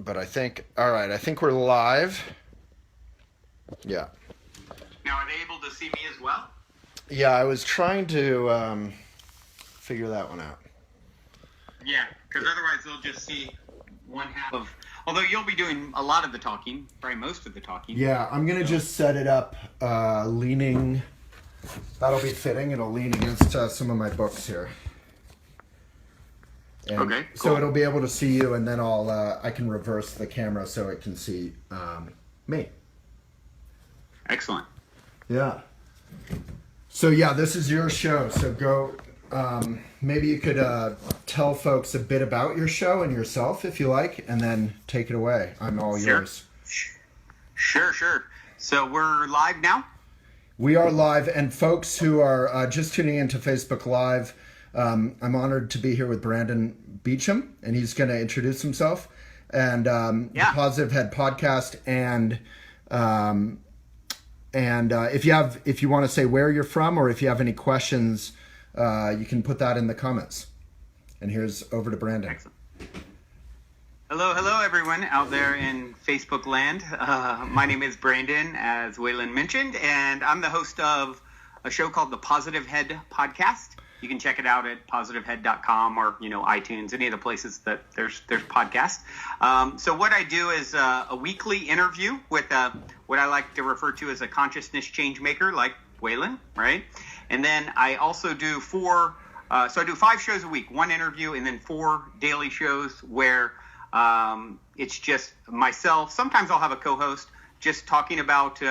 but I think, all right, I think we're live. Yeah. Now, are they able to see me as well? Yeah, I was trying to figure that one out. Yeah, because otherwise they'll just see one half of... Although you'll be doing a lot of the talking, probably most of the talking. Yeah, I'm going to just set it up leaning... That'll be fitting. It'll lean against some of my books here. And okay, cool. So it'll be able to see you, and then I can reverse the camera so it can see me. Excellent. Yeah. So yeah, this is your show. So go. Maybe you could tell folks a bit about your show and yourself, if you like, and then take it away. I'm all yours. Sure. So we're live now? We are live, and folks who are just tuning into Facebook Live, I'm honored to be here with Brandon Beachum, and he's going to introduce himself and the Positive Head podcast. And if you want to say where you're from, or if you have any questions, you can put that in the comments. And here's over to Brandon. Excellent. Hello, everyone out there in Facebook land. My name is Brandon, as Waylon mentioned, and I'm the host of a show called the Positive Head Podcast. You can check it out at positivehead.com or, iTunes, any of the places that there's podcasts. So what I do is a weekly interview with what I like to refer to as a consciousness change maker, like Waylon, right? And then I also do so I do 5 shows a week, 1 interview, and then 4 daily shows where it's just myself. Sometimes I'll have a co-host just talking about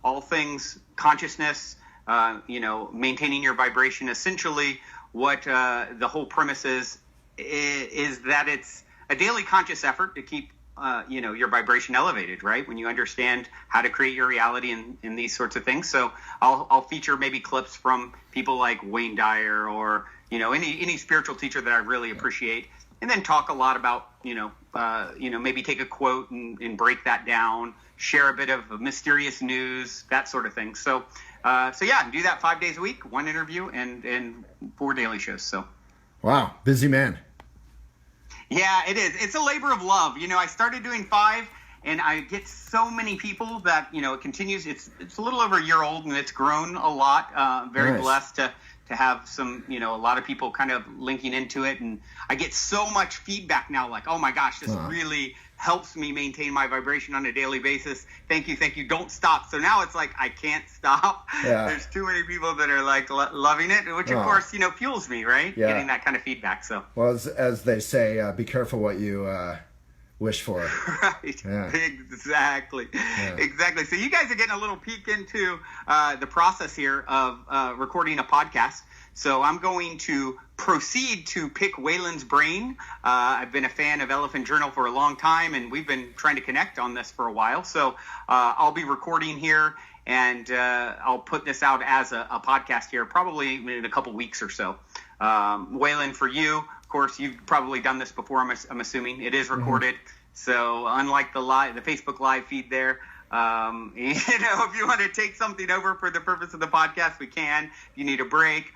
all things consciousness, maintaining your vibration. Essentially, what the whole premise is that it's a daily conscious effort to keep your vibration elevated, right? When you understand how to create your reality and these sorts of things. So I'll feature maybe clips from people like Wayne Dyer or any spiritual teacher that I really appreciate, and then talk a lot about maybe take a quote and break that down, share a bit of mysterious news, that sort of thing. So do that 5 days a week, 1 interview and 4 daily shows. So, wow, busy man. Yeah, it is. It's a labor of love. I started doing 5, and I get so many people that it continues. It's a little over a year old, and it's grown a lot. Very nice. Blessed to have some, a lot of people kind of linking into it, and I get so much feedback now, like, oh my gosh, this really helps me maintain my vibration on a daily basis. Thank you. Don't stop. So now it's like I can't stop. Yeah. There's too many people that are like loving it, which of course fuels me, right? Yeah. Getting that kind of feedback. So well, as they say, be careful what you wish for. Right. Yeah. Exactly. So you guys are getting a little peek into the process here of recording a podcast. So I'm going to proceed to pick Waylon's brain. I've been a fan of Elephant Journal for a long time, and we've been trying to connect on this for a while. So I'll be recording here, and I'll put this out as a podcast here probably in a couple weeks or so. Waylon, for you, of course, you've probably done this before, I'm assuming. It is recorded. Mm-hmm. So unlike the Facebook Live feed there, if you want to take something over for the purpose of the podcast, we can. If you need a break,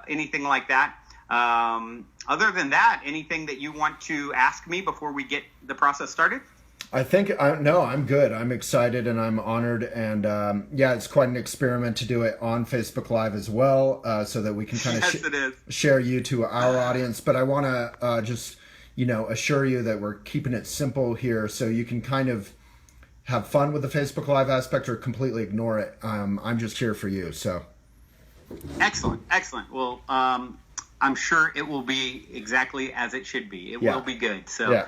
anything like that. Other than that, anything that you want to ask me before we get the process started? I think, no, I'm good. I'm excited and I'm honored. And it's quite an experiment to do it on Facebook Live as well, so that we can kind of share you to our audience. But I want to just, assure you that we're keeping it simple here so you can kind of have fun with the Facebook Live aspect or completely ignore it. I'm just here for you. So. Excellent. Well, I'm sure it will be exactly as it should be. It will be good. So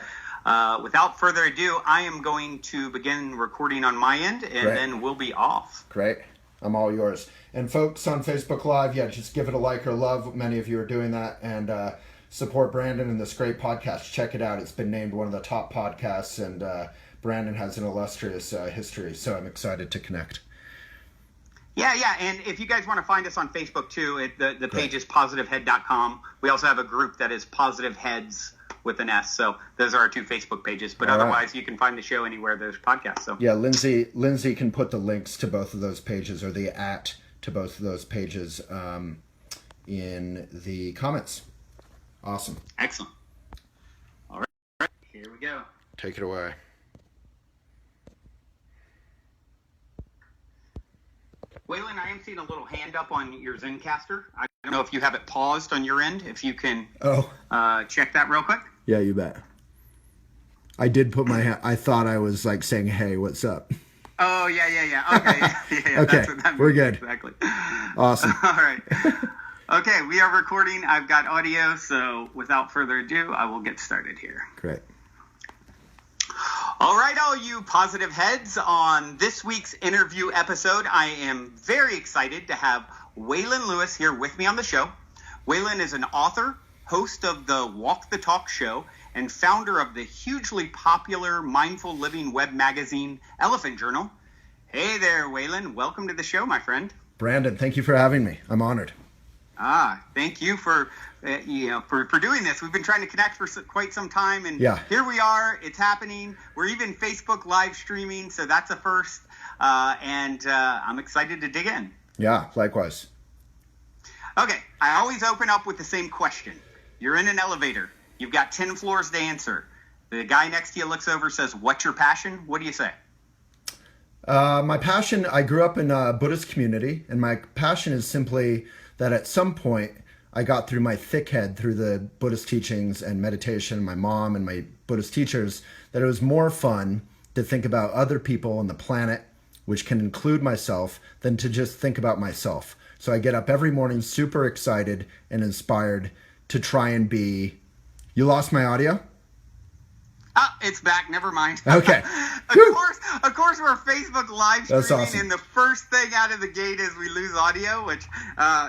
without further ado, I am going to begin recording on my end, and then we'll be off. Great. I'm all yours. And folks on Facebook Live, just give it a like or love. Many of you are doing that. And support Brandon and this great podcast. Check it out. It's been named one of the top podcasts, and Brandon has an illustrious history. So I'm excited to connect. Yeah. And if you guys want to find us on Facebook too, the page is positivehead.com. We also have a group that is Positive Heads with an S. So those are our 2 Facebook pages. But otherwise, you can find the show anywhere there's podcasts. So yeah, Lindsay can put the links to both of those pages, or the to both of those pages in the comments. Awesome. Excellent. All right. Here we go. Take it away. Waylon, I am seeing a little hand up on your Zencastr. I don't know if you have it paused on your end. If you can check that real quick. Yeah, you bet. I did put my hand. I thought I was like saying, hey, what's up? Oh, yeah. Okay. Yeah, okay, that's what that means. We're good. Exactly. Awesome. All right. Okay, we are recording. I've got audio, so without further ado, I will get started here. Great. All right, all you positive heads, on this week's interview episode, I am very excited to have Waylon Lewis here with me on the show. Waylon is an author, host of the Walk the Talk show, and founder of the hugely popular mindful living web magazine, Elephant Journal. Hey there, Waylon. Welcome to the show, my friend. Brandon, thank you for having me. I'm honored. Thank you for doing this. We've been trying to connect for quite some time, and here we are. It's happening. We're even Facebook live streaming, so that's a first, and I'm excited to dig in. Yeah, likewise. Okay, I always open up with the same question. You're in an elevator. You've got 10 floors to answer. The guy next to you looks over, says, "What's your passion?" What do you say? My passion, I grew up in a Buddhist community, and my passion is simply that at some point I got through my thick head through the Buddhist teachings and meditation, my mom and my Buddhist teachers, that it was more fun to think about other people on the planet, which can include myself, than to just think about myself. So I get up every morning super excited and inspired to try and be... You lost my audio? It's back. Never mind. Okay. Of course, we're Facebook live streaming, That's awesome. And the first thing out of the gate is we lose audio, which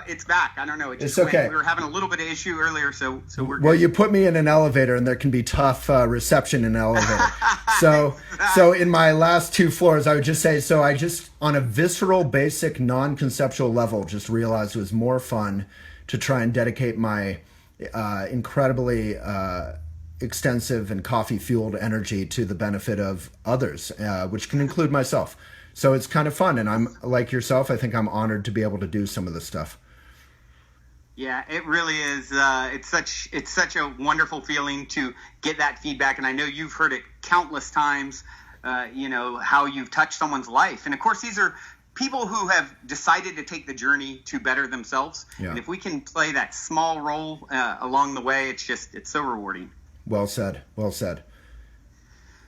it's back. I don't know. It's okay. We were having a little bit of issue earlier, so we're good. Well, you put me in an elevator, and there can be tough reception in an elevator. So in my last 2 floors, I would just say, so I just, on a visceral, basic, non-conceptual level, just realized it was more fun to try and dedicate my incredibly... extensive and coffee-fueled energy to the benefit of others, which can include myself. So it's kind of fun, and I'm like yourself. I think I'm honored to be able to do some of this stuff. Yeah, it really is. It's such a wonderful feeling to get that feedback, and I know you've heard it countless times. How you've touched someone's life, and of course, these are people who have decided to take the journey to better themselves. Yeah. And if we can play that small role along the way, it's so rewarding. Well said. Well said.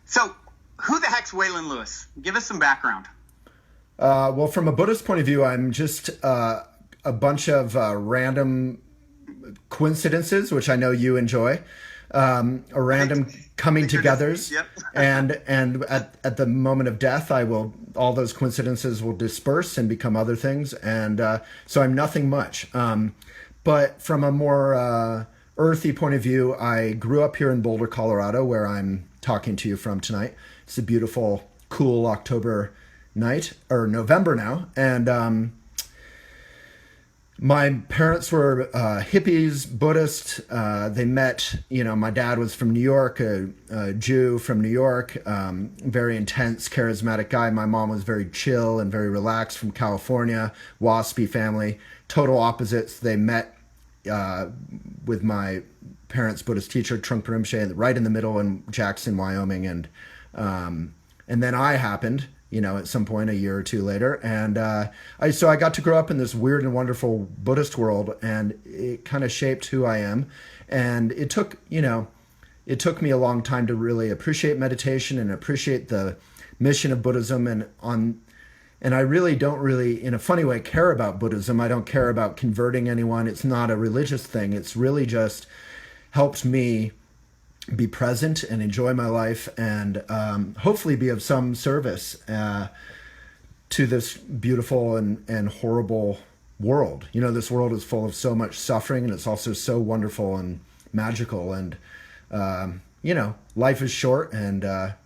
So, who the heck's Waylon Lewis? Give us some background. Well, from a Buddhist point of view, I'm just a bunch of random coincidences, which I know you enjoy. Random coming togethers. Yep. and at the moment of death, all those coincidences will disperse and become other things. And so I'm nothing much. But from a more earthy point of view, I grew up here in Boulder, Colorado, where I'm talking to you from tonight. It's a beautiful, cool October night, or November now. And my parents were hippies, Buddhist. They met, my dad was from New York, a Jew from New York, very intense, charismatic guy. My mom was very chill and very relaxed, from California, waspy family, total opposites. They met with my parents' Buddhist teacher, Trungpa Rinpoche, right in the middle in Jackson, Wyoming. And then I happened, at some point a year or two later. And so I got to grow up in this weird and wonderful Buddhist world, and it kind of shaped who I am. And it took me a long time to really appreciate meditation and appreciate the mission of Buddhism. And I really don't in a funny way, care about Buddhism. I don't care about converting anyone. It's not a religious thing. It's really just helped me be present and enjoy my life, and hopefully be of some service to this beautiful and horrible world. This world is full of so much suffering, and it's also so wonderful and magical. And, life is short, and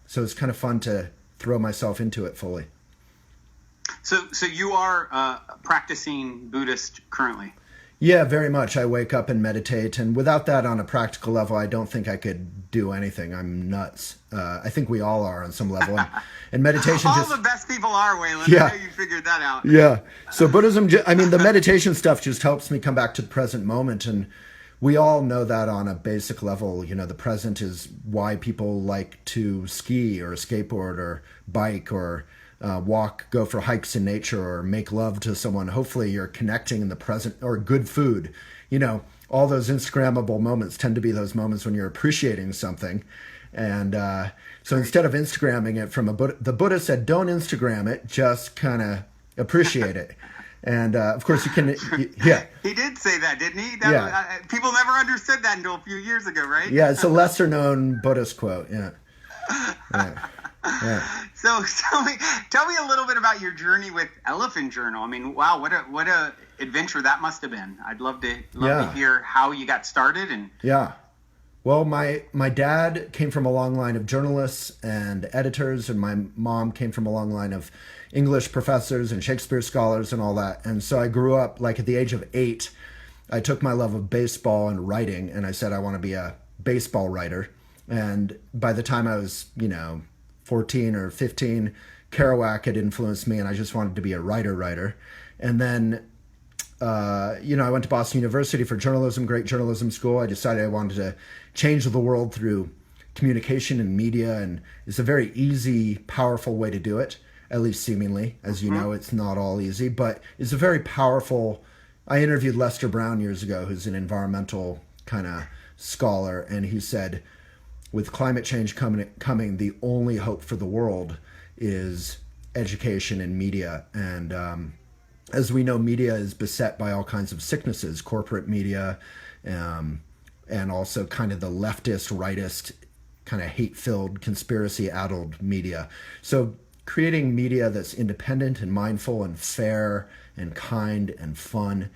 so it's kind of fun to throw myself into it fully. So you are practicing Buddhist currently? Yeah, very much. I wake up and meditate, and without that on a practical level, I don't think I could do anything. I'm nuts. I think we all are on some level. And meditation all the best people are, Waylon. Yeah. I know you figured that out. Yeah. So Buddhism, the meditation stuff just helps me come back to the present moment. And we all know that on a basic level. You know, the present is why people like to ski or skateboard or bike or walk, go for hikes in nature or make love to someone. Hopefully you're connecting in the present, or good food. You know, all those Instagrammable moments tend to be those moments when you're appreciating something. And so instead of Instagramming it from the Buddha said, don't Instagram it, just kind of appreciate it. And of course you can, yeah. He did say that, didn't he? People never understood that until a few years ago, right? Yeah, it's a lesser known Buddhist quote. Yeah. Yeah. So tell me a little bit about your journey with Elephant Journal. I mean, wow, what a adventure that must have been. I'd love to hear how you got started. And yeah. Well, my dad came from a long line of journalists and editors, and my mom came from a long line of English professors and Shakespeare scholars and all that. And so I grew up, like at the age of 8, I took my love of baseball and writing, and I said I want to be a baseball writer. And by the time I was, 14 or 15, Kerouac had influenced me, and I just wanted to be a writer. And then, I went to Boston University for journalism, great journalism school. I decided I wanted to change the world through communication and media, and it's a very easy, powerful way to do it, at least seemingly. As you know, it's not all easy, but it's a very powerful. I interviewed Lester Brown years ago, who's an environmental kind of scholar, and he said, with climate change coming, the only hope for the world is education and media. And as we know, media is beset by all kinds of sicknesses, corporate media, and also kind of the leftist, rightist, kind of hate-filled, conspiracy-addled media. So creating media that's independent and mindful and fair and kind and fun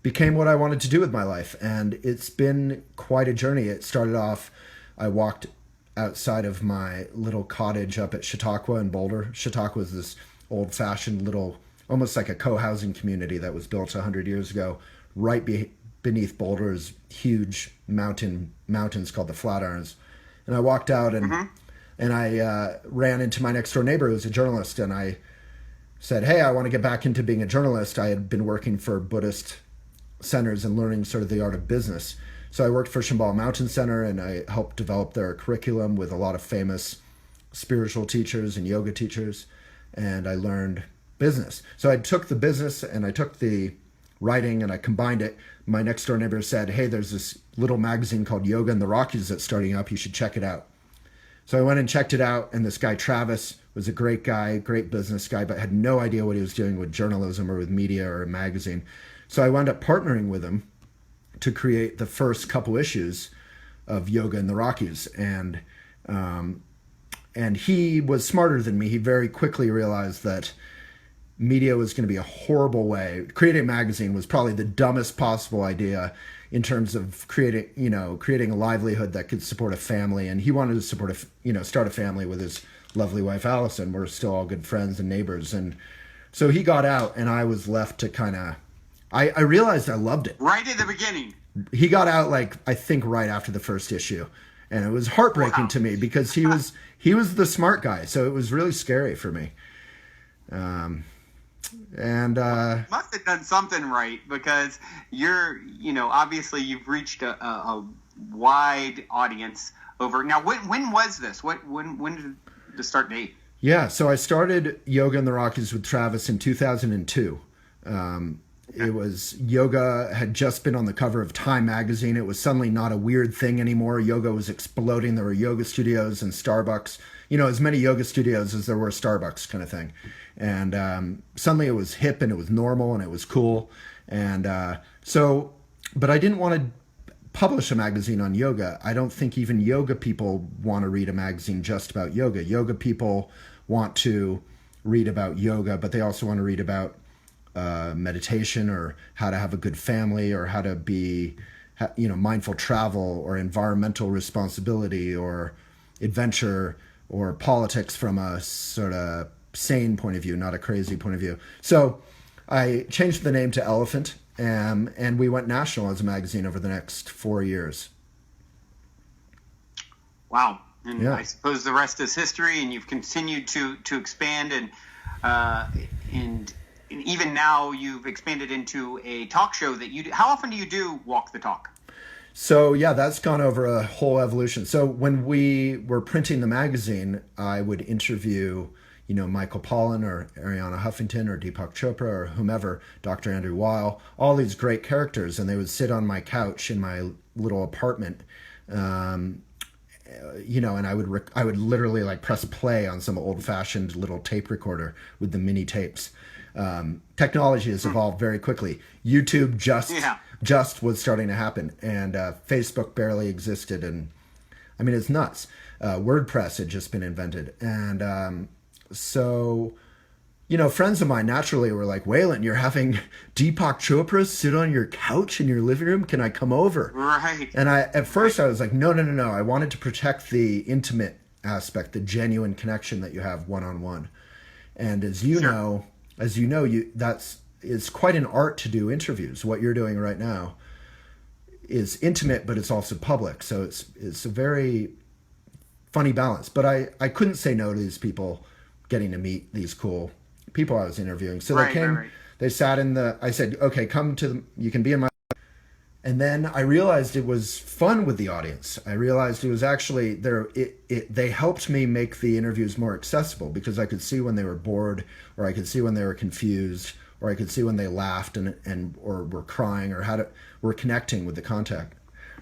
became what I wanted to do with my life. And it's been quite a journey. It started off, I walked outside of my little cottage up at Chautauqua in Boulder. Chautauqua is this old-fashioned little, almost like a co-housing community that was built 100 years ago, right beneath Boulder's huge mountains called the Flatirons. And I walked out and I ran into my next door neighbor who was a journalist, and I said, hey, I want to get back into being a journalist. I had been working for Buddhist centers and learning sort of the art of business. So I worked for Shambhala Mountain Center, and I helped develop their curriculum with a lot of famous spiritual teachers and yoga teachers, and I learned business. So I took the business and I took the writing and I combined it. My next door neighbor said, hey, there's this little magazine called Yoga in the Rockies that's starting up. You should check it out. So I went and checked it out, and this guy, Travis, was a great guy, great business guy, but had no idea what he was doing with journalism or with media or a magazine. So I wound up partnering with him to create the first couple issues of Yoga in the Rockies. And he was smarter than me. He very quickly realized that media was going to be a horrible way. Creating a magazine was probably the dumbest possible idea in terms of creating a livelihood that could support a family. And he wanted to start a family with his lovely wife, Allison. We're still all good friends and neighbors. And so he got out, and I was left to kind of, I realized I loved it. Right at the beginning. He got out, I think right after the first issue. And it was heartbreaking to me because he was the smart guy. So it was really scary for me. You must have done something right, because obviously you've reached a wide audience over. Now, when was this? When did the start date? Yeah, so I started Yoga in the Rockies with Travis in 2002. It was, yoga had just been on the cover of Time magazine. It was suddenly not a weird thing anymore. Yoga was exploding. There were yoga studios and Starbucks, as many yoga studios as there were Starbucks, kind of thing. And suddenly it was hip and it was normal and it was cool. And but I didn't want to publish a magazine on yoga. I don't think even yoga people want to read a magazine just about yoga. Yoga people want to read about yoga, but they also want to read about meditation, or how to have a good family, or how to be, mindful travel, or environmental responsibility, or adventure, or politics from a sort of sane point of view, not a crazy point of view. So I changed the name to Elephant, and we went national as a magazine over the next 4 years. Wow. And yeah. I suppose the rest is history, and you've continued to expand and even now you've expanded into a talk show that you do. How often do you do Walk the Talk? So yeah, that's gone over a whole evolution. So when we were printing the magazine, I would interview, Michael Pollan or Arianna Huffington or Deepak Chopra or whomever, Dr. Andrew Weil, all these great characters, and they would sit on my couch in my little apartment, and I would literally like press play on some old-fashioned little tape recorder with the mini tapes. Technology has evolved very quickly. YouTube just was starting to happen, and Facebook barely existed, and I mean it's nuts. WordPress had just been invented, and so friends of mine naturally were like, Waylon, you're having Deepak Chopra sit on your couch in your living room. Can I come over? Right. And at first I was like, no. I wanted to protect the intimate aspect, the genuine connection that you have one-on-one. And as you know, it's quite an art to do interviews. What you're doing right now is intimate, but it's also public. So it's a very funny balance. But I couldn't say no to these people getting to meet these cool people I was interviewing. So they came, they sat I said, okay, you can be in my, and then I realized it was fun with the audience. I realized it was actually they helped me make the interviews more accessible because I could see when they were bored, or I could see when they were confused, or I could see when they laughed or were crying or were connecting with the content.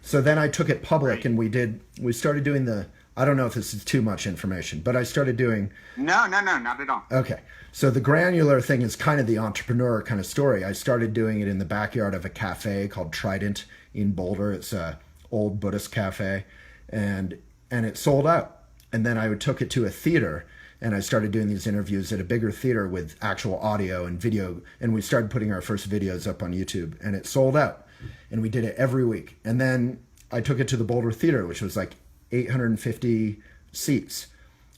So then I took it public, and we started doing I don't know if this is too much information, but I started doing... No, not at all. Okay. So the granular thing is kind of the entrepreneur kind of story. I started doing it in the backyard of a cafe called Trident in Boulder. It's a old Buddhist cafe, and it sold out. And then I took it to a theater, and I started doing these interviews at a bigger theater with actual audio and video, and we started putting our first videos up on YouTube, and it sold out. And we did it every week. And then I took it to the Boulder Theater, which was like 850 seats,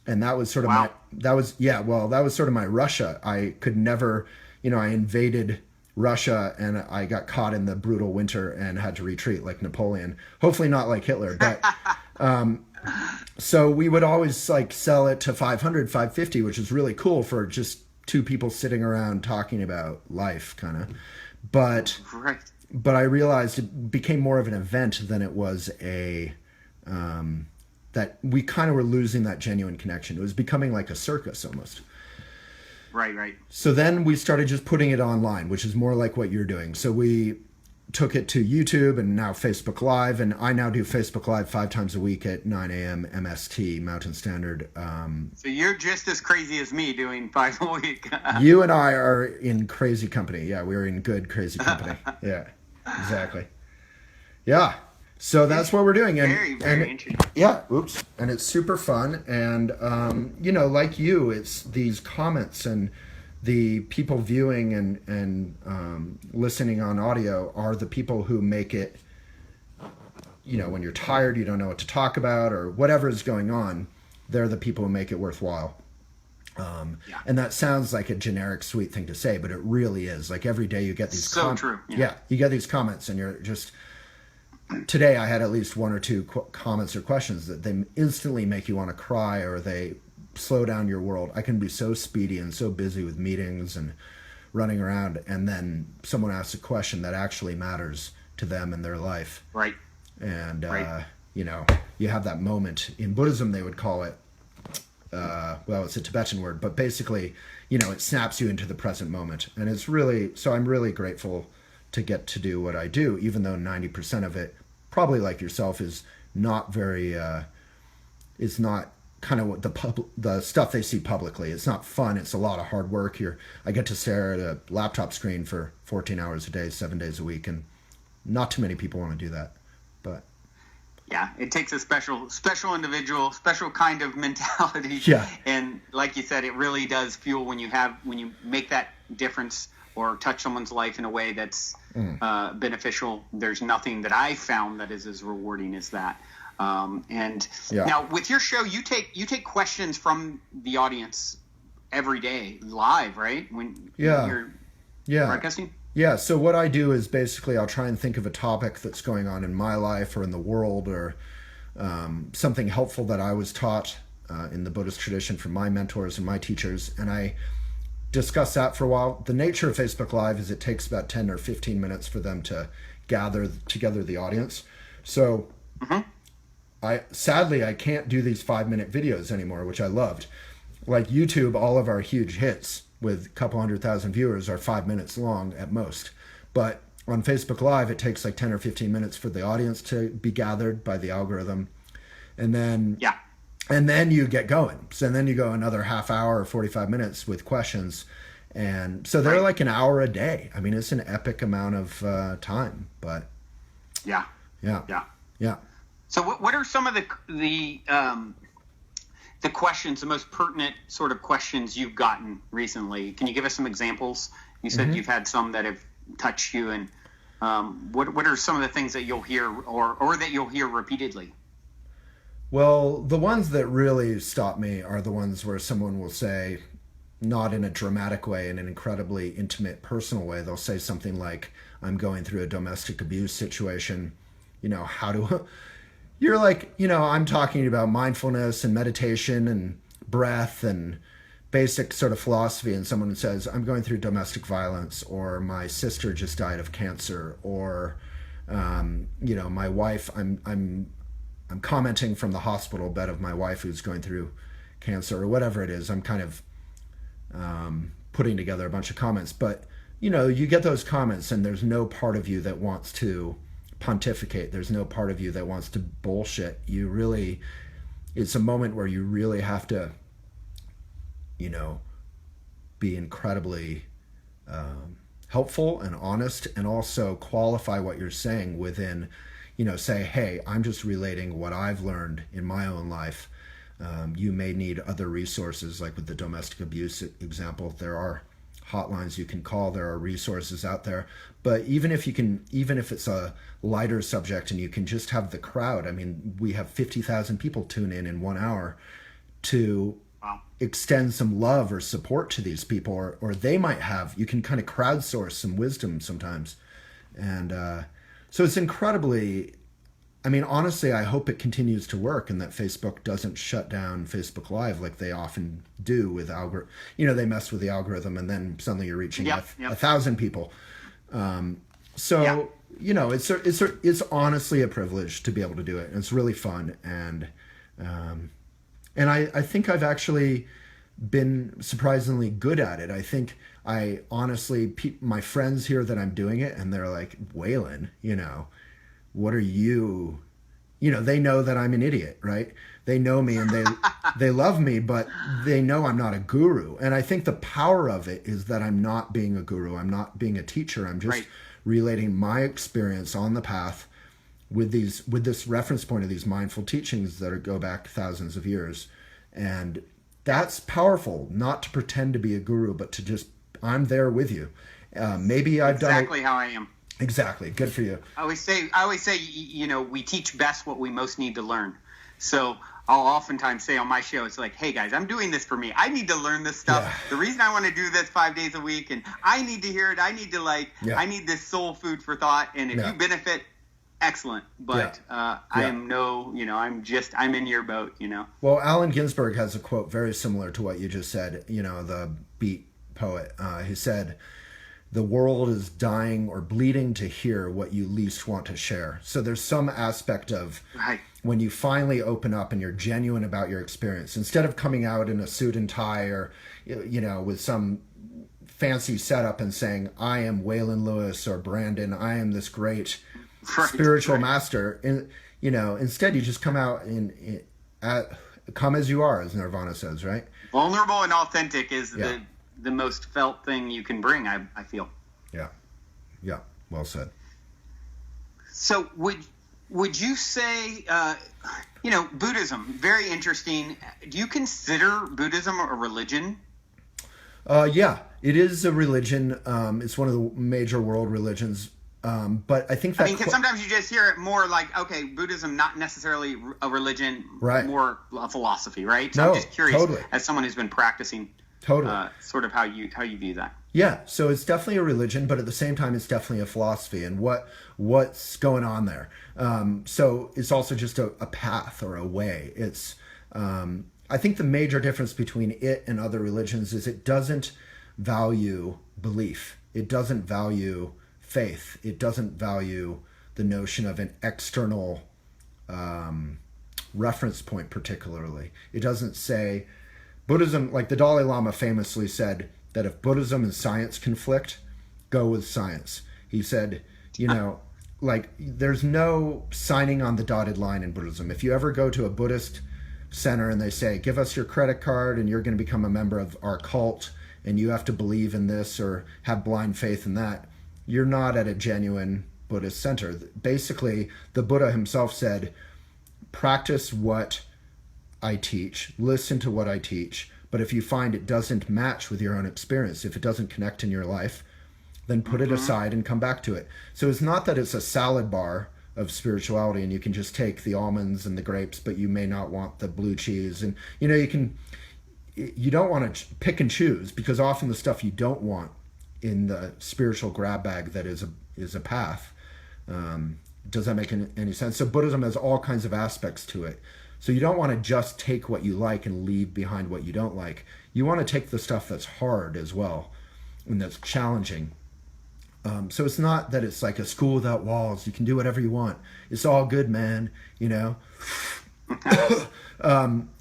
and that was sort of that was sort of my Russia. I could never, I invaded Russia and I got caught in the brutal winter and had to retreat like Napoleon. Hopefully not like Hitler, but so we would always like sell it to 500, 550, which is really cool for just two people sitting around talking about life, kind of. But I realized it became more of an event than it was that we kind of were losing that genuine connection. It was becoming like a circus almost. Right. So then we started just putting it online, which is more like what you're doing. So we took it to YouTube and now Facebook Live, and I now do Facebook Live 5 times a week at 9 a.m. MST, Mountain Standard. So you're just as crazy as me doing 5 a week. You and I are in crazy company. Yeah, we're in good crazy company. Yeah, exactly. Yeah. So that's what we're doing. And, very interesting. Yeah, oops. And it's super fun. And, like you, it's these comments and the people viewing and listening on audio are the people who make it, when you're tired, you don't know what to talk about or whatever is going on, they're the people who make it worthwhile. And that sounds like a generic, sweet thing to say, but it really is. Like every day you get these true. Yeah, you get these comments and you're just... Today I had at least 1 or 2 comments or questions that they instantly make you want to cry, or they slow down your world. I can be so speedy and so busy with meetings and running around, and then someone asks a question that actually matters to them in their life. Right. And, you have that moment. In Buddhism, they would call it, it's a Tibetan word, but basically, it snaps you into the present moment. And it's really, so I'm really grateful to get to do what I do, even though 90% of it, probably like yourself, is not very, is not kind of what the stuff they see publicly. It's not fun. It's a lot of hard work. I get to stare at a laptop screen for 14 hours a day, 7 days a week, and not too many people want to do that. But yeah, it takes a special individual, special kind of mentality. Yeah. And like you said, it really does fuel when you make that difference or touch someone's life in a way that's beneficial. There's nothing that I found that is as rewarding as that. Now with your show, you take questions from the audience every day live, right? When you're broadcasting? Yeah. So what I do is basically I'll try and think of a topic that's going on in my life or in the world, or something helpful that I was taught in the Buddhist tradition from my mentors and my teachers. And discuss that for a while. The nature of Facebook Live is it takes about 10 or 15 minutes for them to gather together the audience. So sadly I can't do these 5-minute videos anymore, which I loved. Like YouTube, all of our huge hits with a couple 100,000 viewers are 5 minutes long at most. But on Facebook Live, it takes like 10 or 15 minutes for the audience to be gathered by the algorithm. And then you get going. So then you go another half hour or 45 minutes with questions. And so they're like an hour a day. I mean, it's an epic amount of time, but yeah. So what are some of the questions, the most pertinent sort of questions you've gotten recently? Can you give us some examples? You said you've had some that have touched you, and what are some of the things that you'll hear or that you'll hear repeatedly? Well, the ones that really stop me are the ones where someone will say, not in a dramatic way, in an incredibly intimate, personal way, they'll say something like, I'm going through a domestic abuse situation. You know, you're like, you know, I'm talking about mindfulness and meditation and breath and basic sort of philosophy, and someone says, I'm going through domestic violence, or my sister just died of cancer, or you know, my wife, I'm commenting from the hospital bed of my wife who's going through cancer, or whatever it is. I'm kind of putting together a bunch of comments, but you know, you get those comments and there's no part of you that wants to pontificate. There's no part of you that wants to bullshit. It's a moment where you really have to, you know, be incredibly helpful and honest, and also qualify what you're saying within, you know, say, hey, I'm just relating what I've learned in my own life. You may need other resources, like with the domestic abuse example. There are hotlines you can call, there are resources out there. But even if it's a lighter subject and you can just have the crowd, I mean, we have 50,000 people tune in 1 hour to extend some love or support to these people, or they might have, you can kind of crowdsource some wisdom sometimes. And so it's incredibly, I mean, honestly, I hope it continues to work and that Facebook doesn't shut down Facebook Live like they often do with you know, they mess with the algorithm and then suddenly you're reaching 1,000 people. You know, it's honestly a privilege to be able to do it. And it's really fun. And I think I've actually been surprisingly good at it. I think I honestly, my friends hear that I'm doing it and they're like, Waylon, you know, what are you know, they know that I'm an idiot, right? They know me and they love me, but they know I'm not a guru. And I think the power of it is that I'm not being a guru. I'm not being a teacher. I'm just relating my experience on the path with this reference point of these mindful teachings that go back thousands of years. And that's powerful, not to pretend to be a guru, but to just, I'm there with you. Maybe I've done exactly how I am. Exactly. Good for you. I always say, you know, we teach best what we most need to learn. So I'll oftentimes say on my show, it's like, hey guys, I'm doing this for me. I need to learn this stuff. Yeah. The reason I want to do this 5 days a week, and I need to hear it. I need to I need this soul food for thought. And if you benefit, excellent. But I am I'm in your boat, you know. Well, Allen Ginsberg has a quote very similar to what you just said, you know, the beat poet. He said, the world is dying or bleeding to hear what you least want to share. So there's some aspect of when you finally open up and you're genuine about your experience, instead of coming out in a suit and tie or, you know, with some fancy setup and saying, I am Waylon Lewis or Brandon, I am this great spiritual master. And, you know, instead you just come out come as you are, as Nirvana says, right? Vulnerable and authentic is the most felt thing you can bring, I feel. Yeah, well said. So would you say, you know, Buddhism, very interesting. Do you consider Buddhism a religion? Yeah, it is a religion. It's one of the major world religions. But I think that... because sometimes you just hear it more like, okay, Buddhism, not necessarily a religion, more a philosophy, right? So I'm just curious, as someone who's been practicing... sort of how you view that. Yeah, so it's definitely a religion, but at the same time, it's definitely a philosophy. And what's going on there? So it's also just a path or a way. It's I think the major difference between it and other religions is it doesn't value belief. It doesn't value faith. It doesn't value the notion of an external reference point particularly. It doesn't say Buddhism, like the Dalai Lama famously said that if Buddhism and science conflict, go with science. He said, like there's no signing on the dotted line in Buddhism. If you ever go to a Buddhist center and they say, give us your credit card and you're going to become a member of our cult and you have to believe in this or have blind faith in that, you're not at a genuine Buddhist center. Basically, the Buddha himself said, practice what I teach, listen to what I teach, but if you find it doesn't match with your own experience, if it doesn't connect in your life, then put it aside and come back to it. So it's not that it's a salad bar of spirituality and you can just take the almonds and the grapes, but you may not want the blue cheese. And, you don't want to pick and choose, because often the stuff you don't want in the spiritual grab bag that is a path. Does that make any sense? So Buddhism has all kinds of aspects to it. So you don't want to just take what you like and leave behind what you don't like. You want to take the stuff that's hard as well and that's challenging. So it's not that it's like a school without walls. You can do whatever you want. It's all good, man.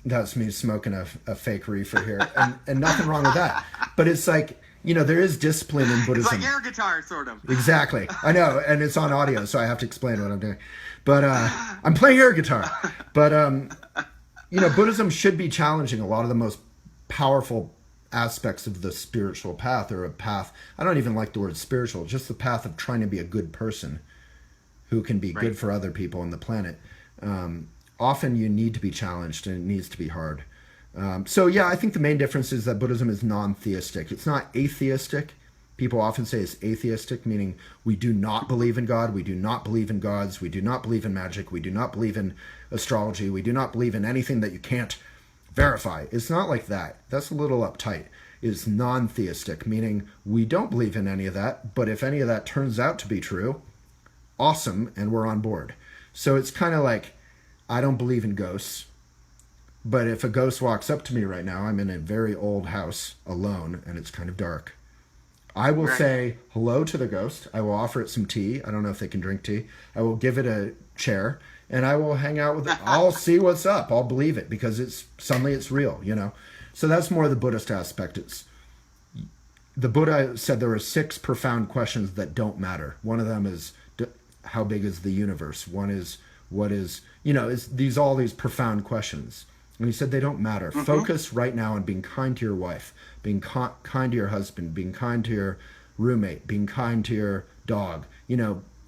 That's me smoking a fake reefer here, and nothing wrong with that. But it's like, there is discipline in Buddhism. It's like air guitar, sort of. Exactly. I know, and it's on audio, so I have to explain what I'm doing. But I'm playing air guitar. But, Buddhism should be challenging a lot of the most powerful aspects of the spiritual path, or a path. I don't even like the word spiritual, just the path of trying to be a good person who can be good for other people on the planet. Often you need to be challenged, and it needs to be hard. I think the main difference is that Buddhism is non-theistic. It's not atheistic. People often say it's atheistic, meaning we do not believe in God, we do not believe in gods, we do not believe in magic, we do not believe in astrology, we do not believe in anything that you can't verify. It's not like that. That's a little uptight. It's non-theistic, meaning we don't believe in any of that, but if any of that turns out to be true, awesome, and we're on board. So it's kind of like, I don't believe in ghosts, but if a ghost walks up to me right now, I'm in a very old house alone, and it's kind of dark. I will say hello to the ghost. I will offer it some tea. I don't know if they can drink tea. I will give it a chair, and I will hang out with it. I'll see what's up. I'll believe it because it's real, So that's more the Buddhist aspect. The Buddha said there are 6 profound questions that don't matter. One of them is, how big is the universe? One is, what is, all these profound questions. And he said they don't matter. Mm-hmm. Focus right now on being kind to your wife, being kind to your husband, being kind to your roommate, being kind to your dog.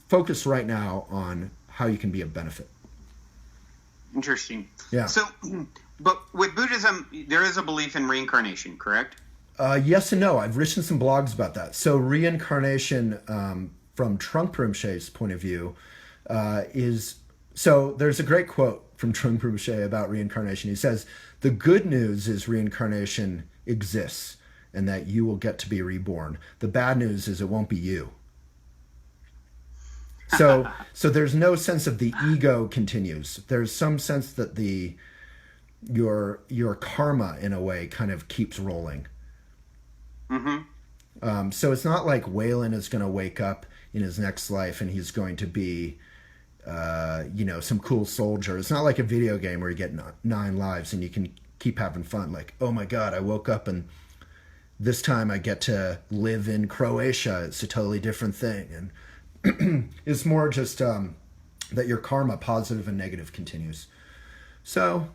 Focus right now on how you can be of benefit. Interesting. Yeah. So, but with Buddhism, there is a belief in reincarnation, correct? Yes and no. I've written some blogs about that. So reincarnation, from Trungpa Rinpoche's point of view, so there's a great quote from Trungpa Rinpoche about reincarnation. He says, the good news is reincarnation exists and that you will get to be reborn. The bad news is it won't be you. So there's no sense of the ego continues. There's some sense that your karma in a way kind of keeps rolling. Mm-hmm. So it's not like Waylon is going to wake up in his next life and he's going to be some cool soldier. It's not like a video game where you get 9 lives and you can keep having fun. Like, oh my God, I woke up and this time I get to live in Croatia. It's a totally different thing. And it's more just that your karma, positive and negative, continues. So,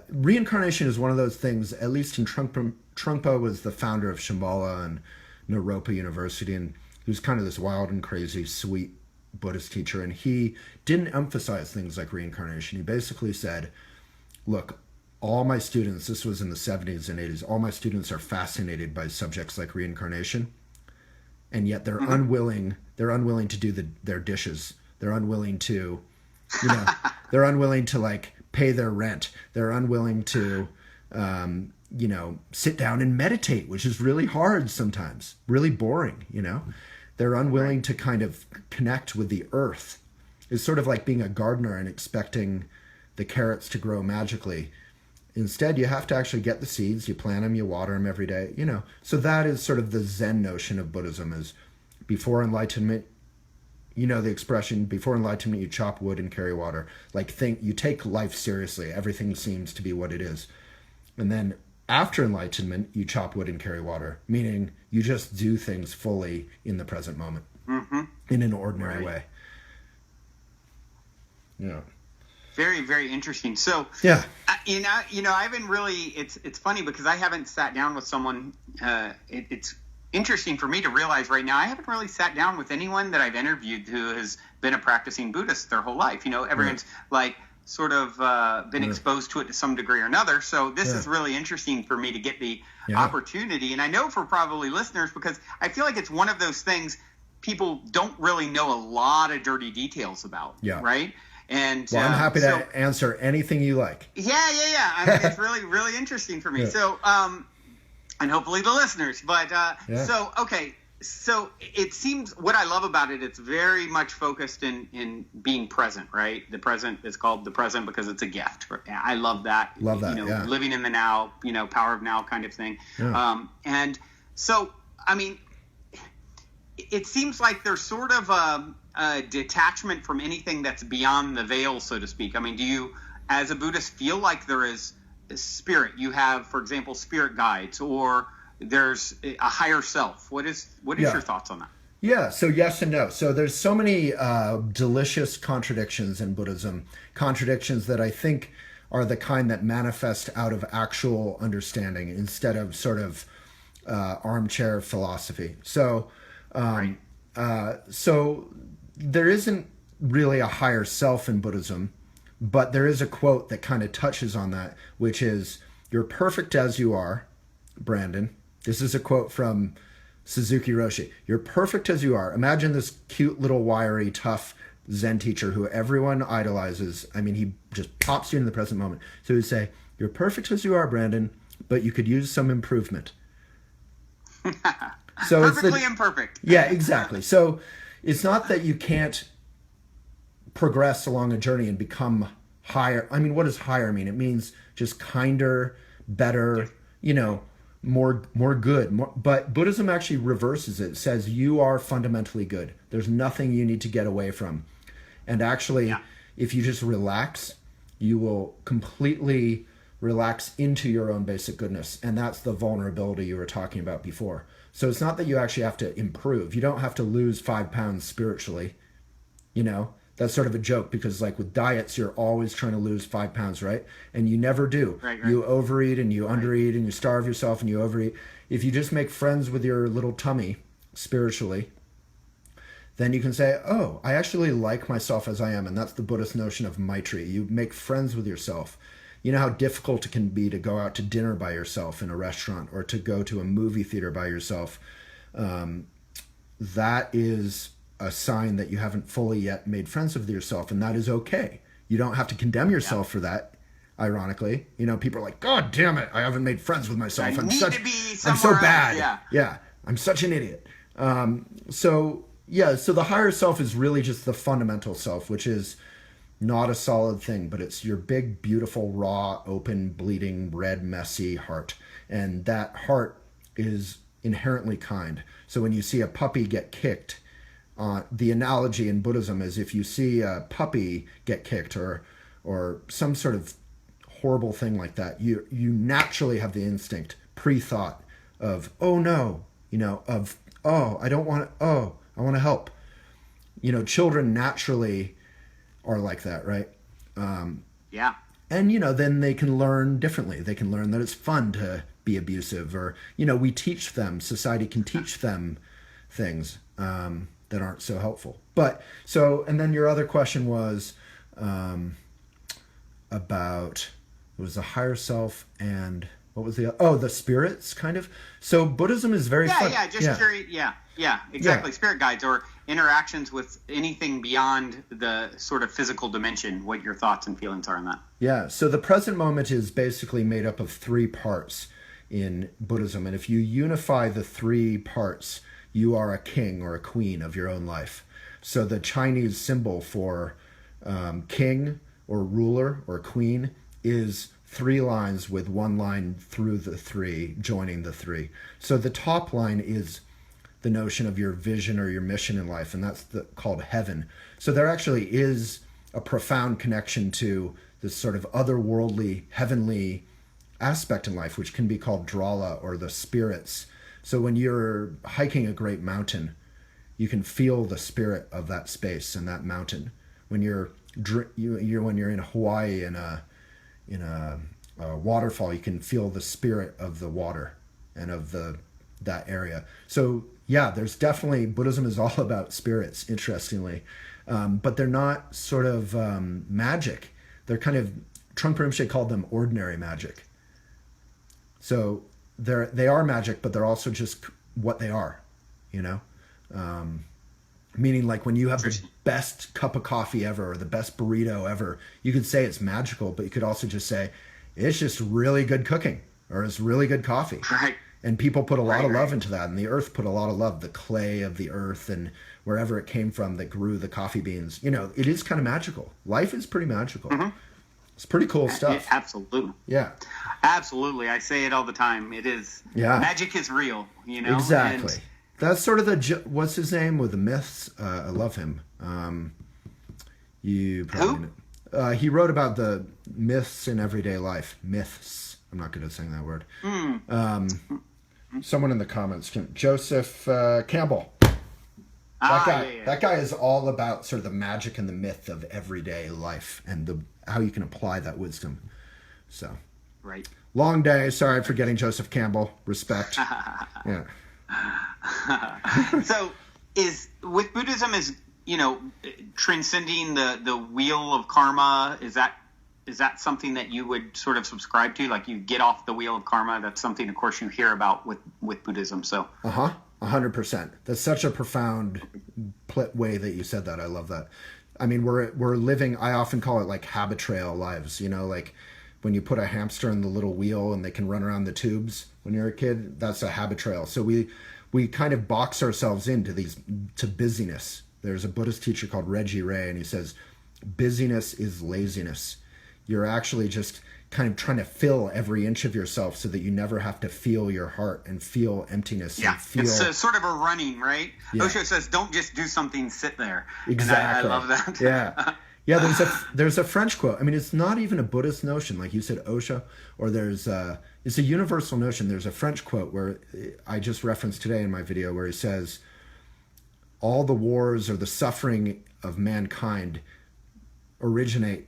reincarnation is one of those things, at least in Trungpa was the founder of Shambhala and Naropa University, and he was kind of this wild and crazy, sweet Buddhist teacher, and he didn't emphasize things like reincarnation. He basically said, look, all my students, this was in the 70s and 80s, all my students are fascinated by subjects like reincarnation, and yet they're unwilling to do their dishes. They're unwilling to, they're unwilling to like pay their rent. They're unwilling to, sit down and meditate, which is really hard sometimes, really boring, They're unwilling to kind of connect with the earth. It's sort of like being a gardener and expecting the carrots to grow magically. Instead, you have to actually get the seeds, you plant them, you water them every day, So that is sort of the Zen notion of Buddhism is before enlightenment, the expression, before enlightenment, you chop wood and carry water. You take life seriously. Everything seems to be what it is. And then after enlightenment, you chop wood and carry water, meaning you just do things fully in the present moment, in an ordinary way. Yeah. Very, very interesting. So, yeah, I haven't really. It's funny because I haven't sat down with someone. It's interesting for me to realize right now I haven't really sat down with anyone that I've interviewed who has been a practicing Buddhist their whole life. Everyone's sort of been exposed to it to some degree or another. So this is really interesting for me to get the opportunity. And I know for probably listeners, because I feel like it's one of those things people don't really know a lot of dirty details about. Yeah. Right. And I'm happy to answer anything you like. Yeah. I mean, it's really, really interesting for me. Yeah. So, and hopefully the listeners, but, so it seems what I love about it, it's very much focused in being present, right? The present is called the present because it's a gift. I love that. Living in the now, power of now kind of thing. Yeah. And so, I mean, it seems like there's sort of a detachment from anything that's beyond the veil, so to speak. I mean, do you, as a Buddhist, feel like there is spirit? You have, for example, spirit guides, or there's a higher self. What is your thoughts on that? Yeah, so yes and no. So there's so many delicious contradictions in Buddhism, contradictions that I think are the kind that manifest out of actual understanding instead of sort of armchair philosophy. So, so there isn't really a higher self in Buddhism, but there is a quote that kind of touches on that, which is, "You're perfect as you are, Brandon." This is a quote from Suzuki Roshi. "You're perfect as you are." Imagine this cute little wiry, tough Zen teacher who everyone idolizes. I mean, he just pops you in the present moment. So he'd say, "You're perfect as you are, Brandon, but you could use some improvement." So perfectly imperfect. Yeah, exactly. So it's not that you can't progress along a journey and become higher. I mean, what does higher mean? It means just kinder, better, more good. But Buddhism actually reverses it. It says you are fundamentally good. There's nothing you need to get away from. And actually, if you just relax, you will completely relax into your own basic goodness. And that's the vulnerability you were talking about before. So it's not that you actually have to improve. You don't have to lose 5 pounds spiritually. That's sort of a joke because with diets, you're always trying to lose 5 pounds, right? And you never do. Right. You overeat and you undereat and you starve yourself and you overeat. If you just make friends with your little tummy spiritually, then you can say, oh, I actually like myself as I am. And that's the Buddhist notion of Maitri. You make friends with yourself. You know how difficult it can be to go out to dinner by yourself in a restaurant or to go to a movie theater by yourself. That is a sign that you haven't fully yet made friends with yourself, and that is okay. You don't have to condemn yourself for that, ironically. People are like, God damn it, I haven't made friends with myself. I'm so bad. Yeah, I'm such an idiot. So the higher self is really just the fundamental self, which is not a solid thing, but it's your big, beautiful, raw, open, bleeding, red, messy heart. And that heart is inherently kind. So when you see a puppy get kicked, the analogy in Buddhism is if you see a puppy get kicked or some sort of horrible thing like that, you naturally have the instinct, pre-thought of, oh no, I don't want to, I want to help. Children naturally are like that, right? And, then they can learn differently. They can learn that it's fun to be abusive or, we teach them, society can teach them things that aren't so helpful. And then your other question was about, it was the higher self and what was the spirits kind of. So Buddhism is very fun. Curious. Yeah, exactly. Yeah. Spirit guides or interactions with anything beyond the sort of physical dimension, what your thoughts and feelings are on that. Yeah, so the present moment is basically made up of 3 parts in Buddhism. And if you unify the 3 parts, you are a king or a queen of your own life. So the Chinese symbol for king or ruler or queen is 3 lines with 1 line through the 3, joining the 3. So the top line is the notion of your vision or your mission in life, and that's called heaven. So there actually is a profound connection to this sort of otherworldly, heavenly aspect in life, which can be called drala, or the spirits. So when you're hiking a great mountain, you can feel the spirit of that space and that mountain. When you're in Hawaii in a waterfall, you can feel the spirit of the water and of that area. So yeah, there's definitely, Buddhism is all about spirits, interestingly, but they're not sort of magic. They're kind of, Trungpa Rinpoche called them ordinary magic. So they are magic, but they're also just what they are, you know? Meaning, like, when you have the best cup of coffee ever or the best burrito ever, you could say it's magical, but you could also just say it's just really good cooking, or it's really good coffee. Right. And people put a lot of love into that, and the earth put a lot of love, the clay of the earth and wherever it came from that grew the coffee beans. You know, it is kind of magical. Life is pretty magical. Mm-hmm. It's pretty cool stuff. Absolutely. Yeah. Absolutely. I say it all the time. It is. Yeah. Magic is real, you know? Exactly. And that's sort of what's his name with the myths? I love him. You probably know. He wrote about the myths in everyday life. Myths. I'm not good at saying that word. Someone in the comments, Joseph Campbell. That guy is all about sort of the magic and the myth of everyday life and how you can apply that wisdom. So, right. Long day. Sorry for getting Joseph Campbell. Respect. Yeah. So, with Buddhism is, you know, transcending the wheel of karma. Is that something that you would sort of subscribe to? Like, you get off the wheel of karma. That's something, of course, you hear about with Buddhism. So. 100%. That's such a profound way that you said that. I love that. I mean, we're living, I often call it like habit-trail lives, you know, like when you put a hamster in the little wheel and they can run around the tubes when you're a kid, that's a habit trail. So we kind of box ourselves into to busyness. There's a Buddhist teacher called Reggie Ray, and he says, busyness is laziness. You're actually just kind of trying to fill every inch of yourself so that you never have to feel your heart and feel emptiness. Yeah, and feel... it's sort of a running, right? Yeah. Osho says, don't just do something, sit there. Exactly. And I love that. Yeah. Yeah, there's a French quote. I mean, it's not even a Buddhist notion, like you said, Osho, or it's a universal notion. There's a French quote where I just referenced today in my video where he says, all the wars or the suffering of mankind originate,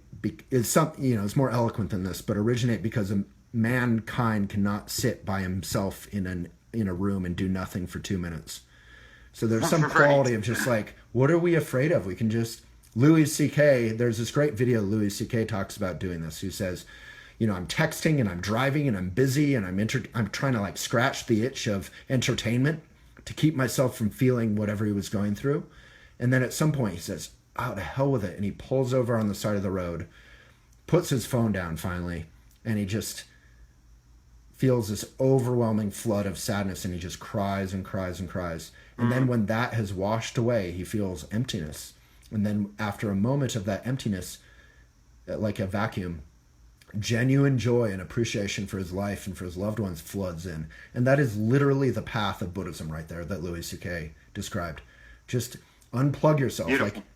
it's more eloquent than this, but originate because mankind cannot sit by himself in a room and do nothing for 2 minutes. So there's some quality of just like, what are we afraid of? We can just, Louis C.K., there's this great video Louis C.K. talks about doing this. He says, you know, I'm texting and I'm driving and I'm busy and I'm trying to like scratch the itch of entertainment to keep myself from feeling whatever he was going through. And then at some point he says, oh, to hell with it. And he pulls over on the side of the road, puts his phone down finally, and he just feels this overwhelming flood of sadness, and he just cries and cries and cries. And then when that has washed away, he feels emptiness. And then after a moment of that emptiness, like a vacuum, genuine joy and appreciation for his life and for his loved ones floods in. And that is literally the path of Buddhism right there that Louis C.K. described. Just unplug yourself,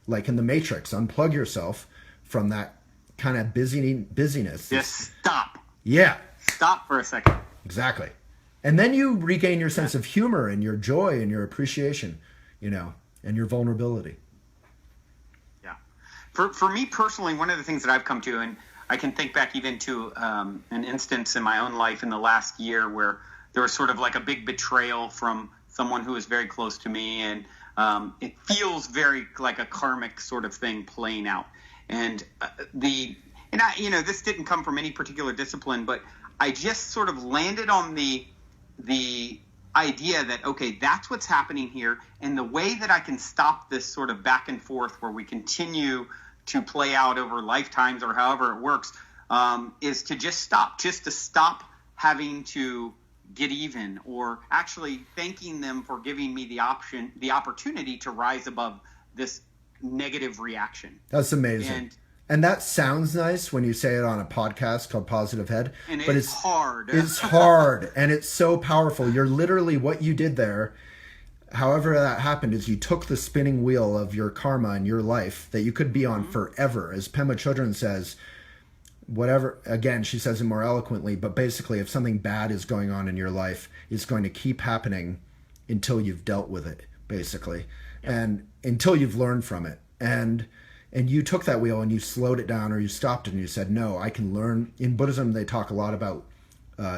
like in the Matrix. Unplug yourself from that kind of busyness. Just stop. Yeah. Stop for a second. Exactly. And then you regain your sense of humor and your joy and your appreciation, you know, and your vulnerability. Yeah. For me personally, one of the things that I've come to, and I can think back even to an instance in my own life in the last year where there was sort of like a big betrayal from someone who was very close to me, and it feels very like a karmic sort of thing playing out. And this didn't come from any particular discipline, but I just sort of landed on the idea that, okay, that's what's happening here. And the way that I can stop this sort of back and forth where we continue to play out over lifetimes or however it works, is to just stop having to get even, or actually thanking them for giving me the opportunity to rise above this negative reaction. That's amazing. And that sounds nice when you say it on a podcast called Positive Head. But it's hard. It's hard, and it's so powerful. You're literally, what you did there, however that happened, is you took the spinning wheel of your karma in your life that you could be on forever. As Pema Chodron says, whatever, again, she says it more eloquently, but basically if something bad is going on in your life, it's going to keep happening until you've dealt with it, basically. And until you've learned from it. And you took that wheel and you slowed it down, or you stopped it and you said, no, I can learn. In Buddhism, they talk a lot about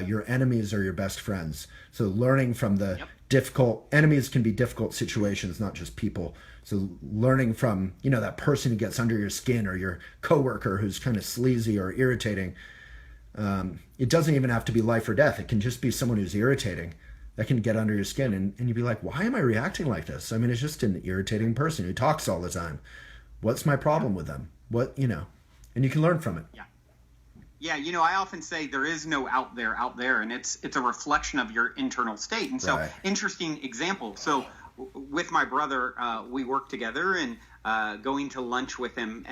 your enemies are your best friends. So learning from the difficult, enemies can be difficult situations, not just people. So learning from, that person who gets under your skin, or your coworker who's kind of sleazy or irritating. It doesn't even have to be life or death. It can just be someone who's irritating that can get under your skin. And you'd be like, why am I reacting like this? I mean, it's just an irritating person who talks all the time. What's my problem with them? And you can learn from it. Yeah, I often say there is no out there, and it's a reflection of your internal state. And so, interesting example. So, with my brother, we work together, and going to lunch with him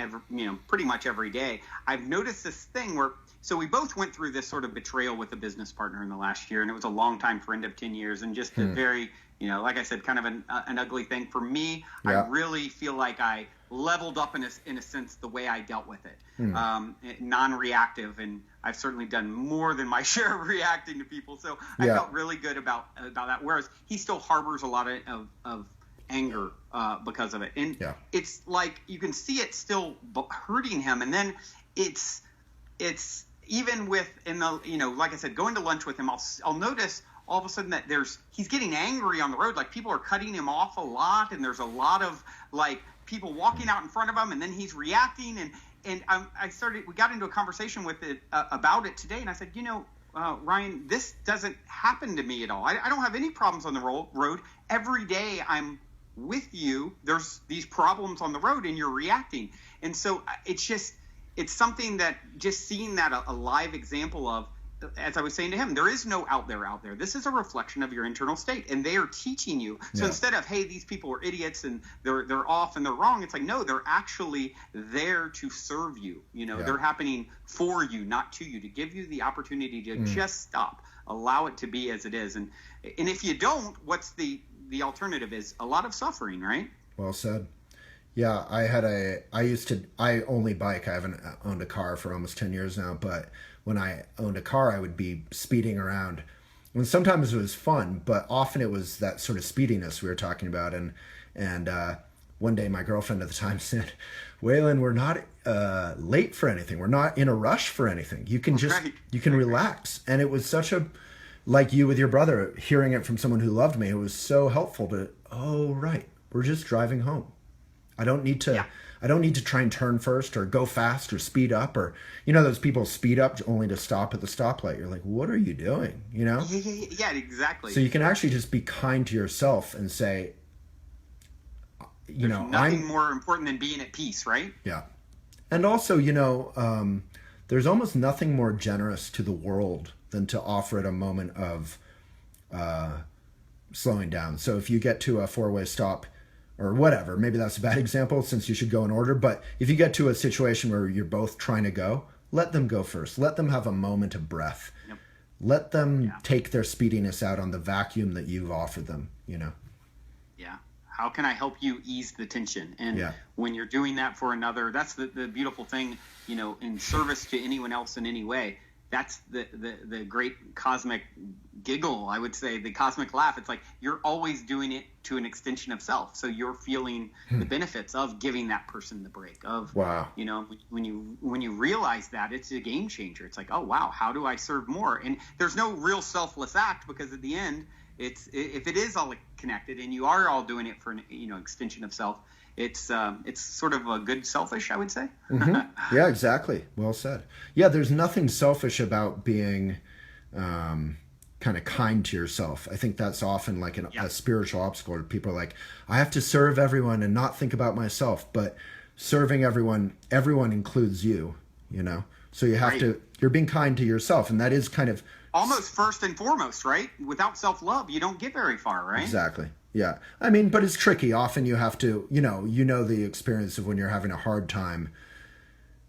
pretty much every day. I've noticed this thing where, so we both went through this sort of betrayal with a business partner in the last year, and it was a longtime friend of 10 years, and just a very, like I said, kind of an ugly thing for me. I really feel like I leveled up in a sense the way I dealt with it, non-reactive, and I've certainly done more than my share of reacting to people. So I felt really good about that. Whereas he still harbors a lot of anger because of it, and it's like you can see it still hurting him. And then it's even with like I said, going to lunch with him, I'll notice all of a sudden that he's getting angry on the road. Like people are cutting him off a lot, and there's a lot of like people walking out in front of him, and then he's reacting. And we got into a conversation with it about it today, and I said, Ryan, this doesn't happen to me at all. I don't have any problems on the road. Every day I'm with you. There's these problems on the road, and you're reacting. And so it's something that just seeing that a live example of, as I was saying to him, there is no out there. This is a reflection of your internal state, and they are teaching you. So instead of, hey, these people are idiots and they're off and they're wrong, it's like, no, they're actually there to serve you. They're happening for you, not to you, to give you the opportunity to just stop, allow it to be as it is. And if you don't, what's the alternative is a lot of suffering, right? Well said. Yeah, I only bike. I haven't owned a car for almost 10 years now, but when I owned a car, I would be speeding around. And sometimes it was fun, but often it was that sort of speediness we were talking about. And one day my girlfriend at the time said, Waylon, we're not late for anything. We're not in a rush for anything. You can you can relax. And it was such like you with your brother, hearing it from someone who loved me, it was so helpful we're just driving home. I don't need to try and turn first or go fast or speed up, or those people speed up only to stop at the stoplight. You're like, what are you doing? Yeah, exactly. So you can actually just be kind to yourself and say, There's nothing more important than being at peace, right? Yeah. And also, there's almost nothing more generous to the world than to offer it a moment of slowing down. So if you get to a four-way stop, or whatever, maybe that's a bad example since you should go in order, but if you get to a situation where you're both trying to go, let them go first. Let them have a moment of breath. Yep. Let them take their speediness out on the vacuum that you've offered them, Yeah. How can I help you ease the tension? And when you're doing that for another, that's the beautiful thing, in service to anyone else in any way. That's the great cosmic giggle, I would say, the cosmic laugh. It's like you're always doing it to an extension of self. So you're feeling the benefits of giving that person the break. When you realize that, it's a game changer. It's like, oh, wow, how do I serve more? And there's no real selfless act, because at the end, if it is all connected and you are all doing it for an extension of self, it's sort of a good selfish, I would say. Mm-hmm. Yeah, exactly. Well said. Yeah, there's nothing selfish about being kind of kind to yourself. I think that's often like a spiritual obstacle. People are like, I have to serve everyone and not think about myself. But serving everyone includes you, So you have to, you're being kind to yourself. And that is kind of almost first and foremost, right? Without self-love, you don't get very far, right? Exactly. Yeah. I mean, but it's tricky. Often you have to, the experience of when you're having a hard time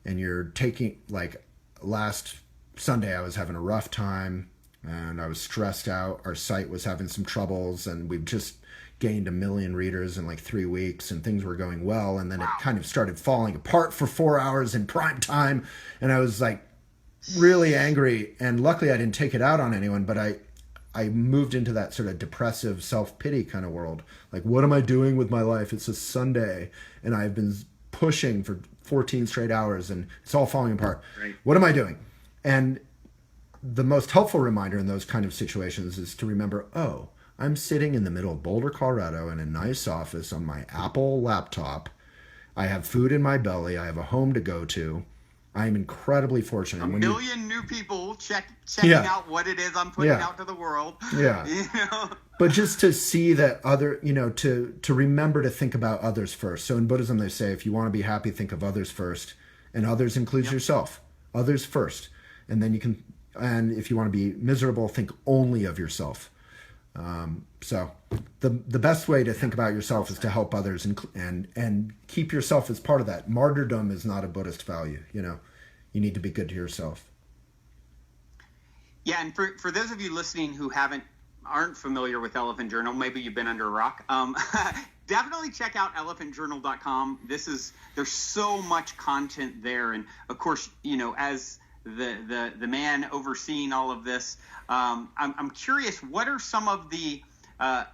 and you're taking, like, last Sunday I was having a rough time and I was stressed out. Our site was having some troubles, and we've just gained 1 million readers in like 3 weeks, and things were going well. And then it kind of started falling apart for 4 hours in prime time. And I was like really angry. And luckily I didn't take it out on anyone, but I moved into that sort of depressive self-pity kind of world. Like, what am I doing with my life? It's a Sunday and I've been pushing for 14 straight hours and it's all falling apart. Right. What am I doing? And the most helpful reminder in those kind of situations is to remember, oh, I'm sitting in the middle of Boulder, Colorado in a nice office on my Apple laptop. I have food in my belly. I have a home to go to. I am incredibly fortunate. A million new people checking out what it is I'm putting out to the world. Yeah. You know? But just to see that other, to remember to think about others first. So in Buddhism, they say, if you want to be happy, think of others first. And others includes yourself. Others first. And then you can, and if you want to be miserable, think only of yourself. So the best way to think about yourself is to help others and keep yourself as part of that. Martyrdom is not a Buddhist value. You need to be good to yourself. Yeah. And for those of you listening who aren't familiar with Elephant Journal, maybe you've been under a rock. Definitely check out elephantjournal.com. There's so much content there. And of course, as the man overseeing all of this, I'm curious, what are some of the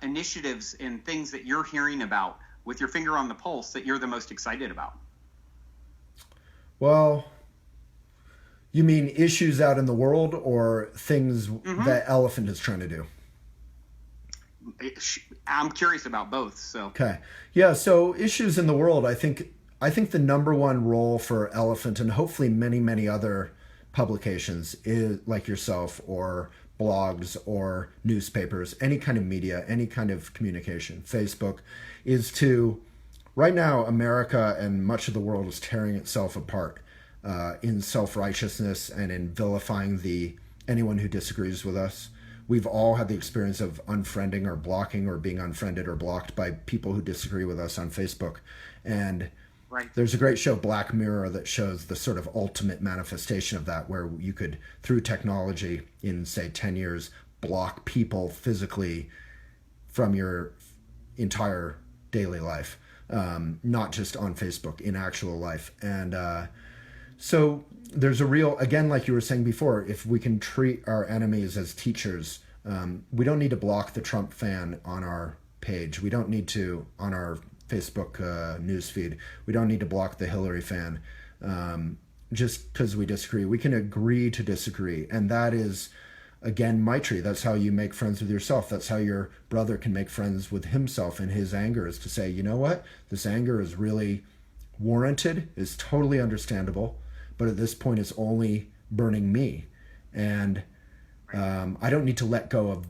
initiatives and things that you're hearing about with your finger on the pulse that you're the most excited about? Well, you mean issues out in the world or things that Elephant is trying to do? I'm curious about both. So okay, yeah. So issues in the world, I think the number one role for Elephant, and hopefully many, many other publications, is like yourself or blogs or newspapers, any kind of media, any kind of communication, Facebook, is to, right now, America and much of the world is tearing itself apart in self-righteousness and in vilifying anyone who disagrees with us. We've all had the experience of unfriending or blocking or being unfriended or blocked by people who disagree with us on Facebook. And there's a great show, Black Mirror, that shows the sort of ultimate manifestation of that, where you could, through technology, in, say, 10 years, block people physically from your entire daily life, not just on Facebook, in actual life. And so there's a real, again, like you were saying before, if we can treat our enemies as teachers, we don't need to block the Trump fan on our page. We don't need to, on our Facebook newsfeed, we don't need to block the Hillary fan just because we disagree. We can agree to disagree. And that is, again, Maitri. That's how you make friends with yourself. That's how your brother can make friends with himself in his anger, is to say, you know what? This anger is really warranted, is totally understandable, but at this point it's only burning me. And I don't need to let go of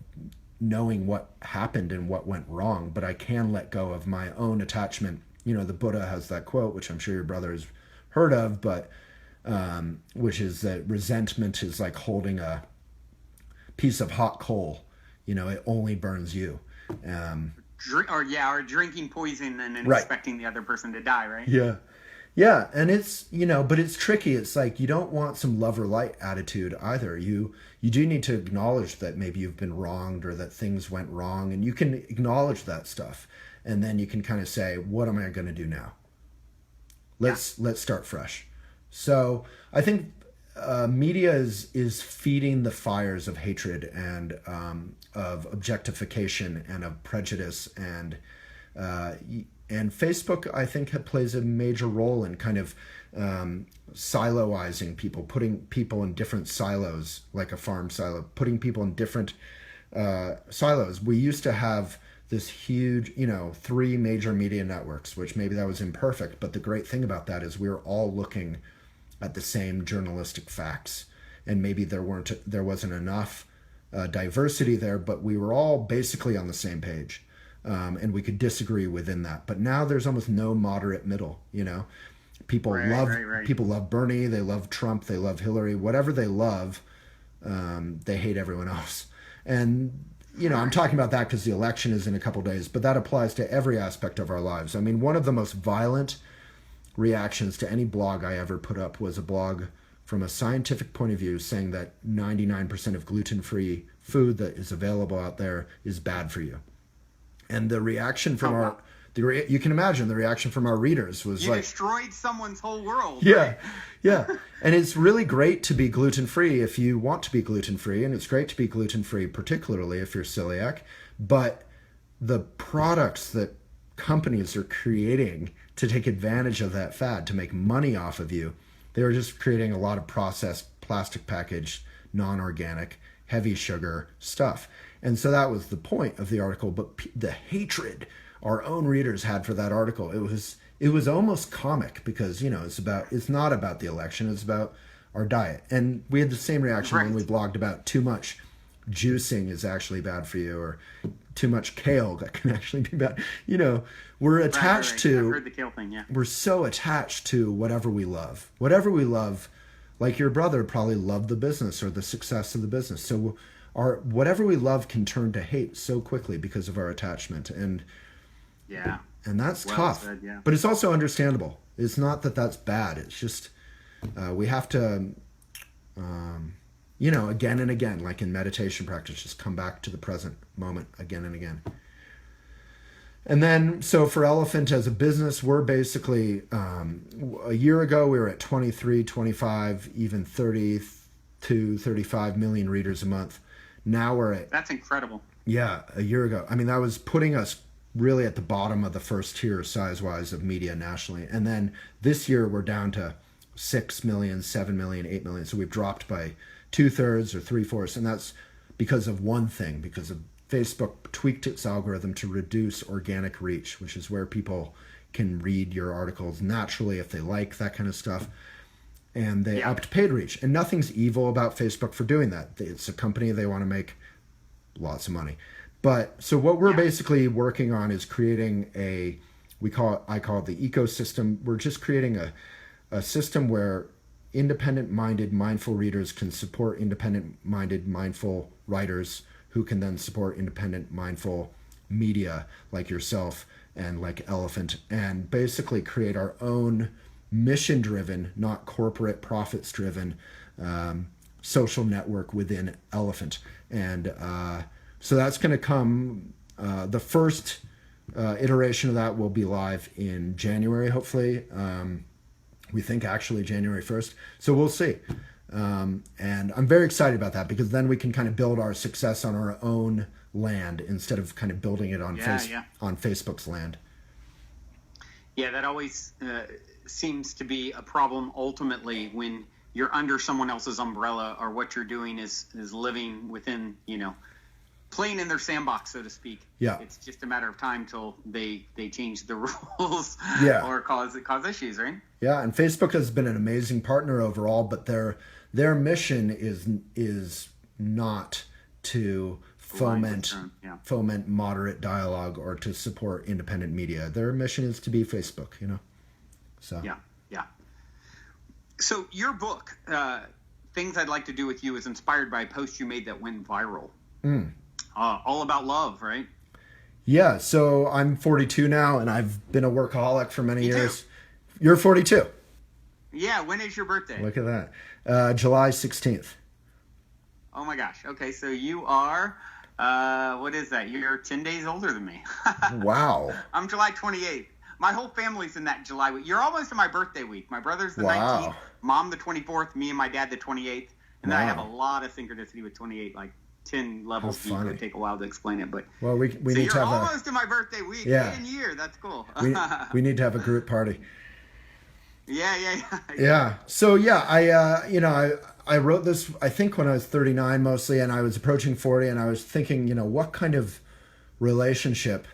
knowing what happened and what went wrong, but I can let go of my own attachment. The Buddha has that quote, which I'm sure your brother has heard of, but which is that resentment is like holding a piece of hot coal. It only burns you. Or drinking poison and then expecting the other person to die, right? Yeah, and it's, but it's tricky. It's like, you don't want some love or light attitude either. You do need to acknowledge that maybe you've been wronged or that things went wrong, and you can acknowledge that stuff. And then you can kind of say, what am I going to do now? Let's start fresh. So I think media is feeding the fires of hatred and of objectification and of prejudice, and Facebook, I think, plays a major role in kind of siloizing people, putting people in different silos, like a farm silo, putting people in different silos. We used to have this huge, 3 major media networks, which maybe that was imperfect, but the great thing about that is we were all looking at the same journalistic facts, and maybe there wasn't enough diversity there, but we were all basically on the same page. And we could disagree within that. But now there's almost no moderate middle, People love Bernie, they love Trump, they love Hillary, whatever they love, they hate everyone else. And, I'm talking about that because the election is in a couple days, but that applies to every aspect of our lives. I mean, one of the most violent reactions to any blog I ever put up was a blog from a scientific point of view saying that 99% of gluten-free food that is available out there is bad for you. And the reaction from you can imagine the reaction from our readers was you destroyed someone's whole world. Yeah, right? yeah. And it's really great to be gluten-free if you want to be gluten-free, and it's great to be gluten-free particularly if you're celiac, but the products that companies are creating to take advantage of that fad, to make money off of you, they're just creating a lot of processed, plastic packaged, non-organic, heavy sugar stuff. And so that was the point of the article, but the hatred our own readers had for that article, it was almost comic because, it's not about the election, it's about our diet. And we had the same reaction when we blogged about too much juicing is actually bad for you, or too much kale that can actually be bad. We're attached to, I've heard the kale thing, yeah. We're so attached to whatever we love. Whatever we love, like your brother probably loved the business or the success of the business. So whatever we love can turn to hate so quickly because of our attachment. And that's tough. Said, yeah. But it's also understandable. It's not that that's bad. It's just we have to, again and again, like in meditation practice, just come back to the present moment again and again. And then, so for Elephant as a business, we're basically, a year ago, we were at 23, 25, even 30 to 35 million readers a month. Now we're at... That's incredible. Yeah, a year ago. I mean, that was putting us really at the bottom of the first tier size-wise of media nationally. And then this year, we're down to 6 million, 7 million, 8 million. So we've dropped by 2/3 or 3/4. And that's because of one thing, because of Facebook tweaked its algorithm to reduce organic reach, which is where people can read your articles naturally if they like that kind of stuff. And they upped paid reach. And nothing's evil about Facebook for doing that. It's a company, they want to make lots of money. But so what we're basically working on is creating I call it the ecosystem. We're just creating a system where independent-minded, mindful readers can support independent-minded, mindful writers who can then support independent, mindful media like yourself and like Elephant, and basically create our own mission-driven, not corporate profits-driven social network within Elephant. And so that's going to come, the first iteration of that will be live in January, hopefully. We think actually January 1st. So we'll see. And I'm very excited about that because then we can kind of build our success on our own land instead of kind of building it on on Facebook's land. Yeah, that always seems to be a problem ultimately when you're under someone else's umbrella, or what you're doing is living within, playing in their sandbox, so to speak. Yeah. It's just a matter of time till they change the rules or cause issues, right? Yeah, and Facebook has been an amazing partner overall, but their mission is not to foment moderate dialogue or to support independent media. Their mission is to be Facebook, So yeah. So your book, Things I'd Like to Do With You, is inspired by a post you made that went viral. All about love, right? Yeah, so I'm 42 now, and I've been a workaholic for many years. You're 42. Yeah, when is your birthday? Look at that. July 16th. Oh my gosh. Okay, so you are, what is that? You're 10 days older than me. Wow. I'm July 28th. My whole family's in that July week. You're almost in my birthday week. My brother's the 19th, mom the 24th, me and my dad the 28th. And then I have a lot of synchronicity with 28, like 10 levels deep. It would take a while to explain it, but well, we need to have almost in my birthday week. Yeah, in year. That's cool. we need to have a group party. Yeah. So I wrote this I think when I was 39 mostly, and I was approaching 40, and I was thinking, what kind of relationship.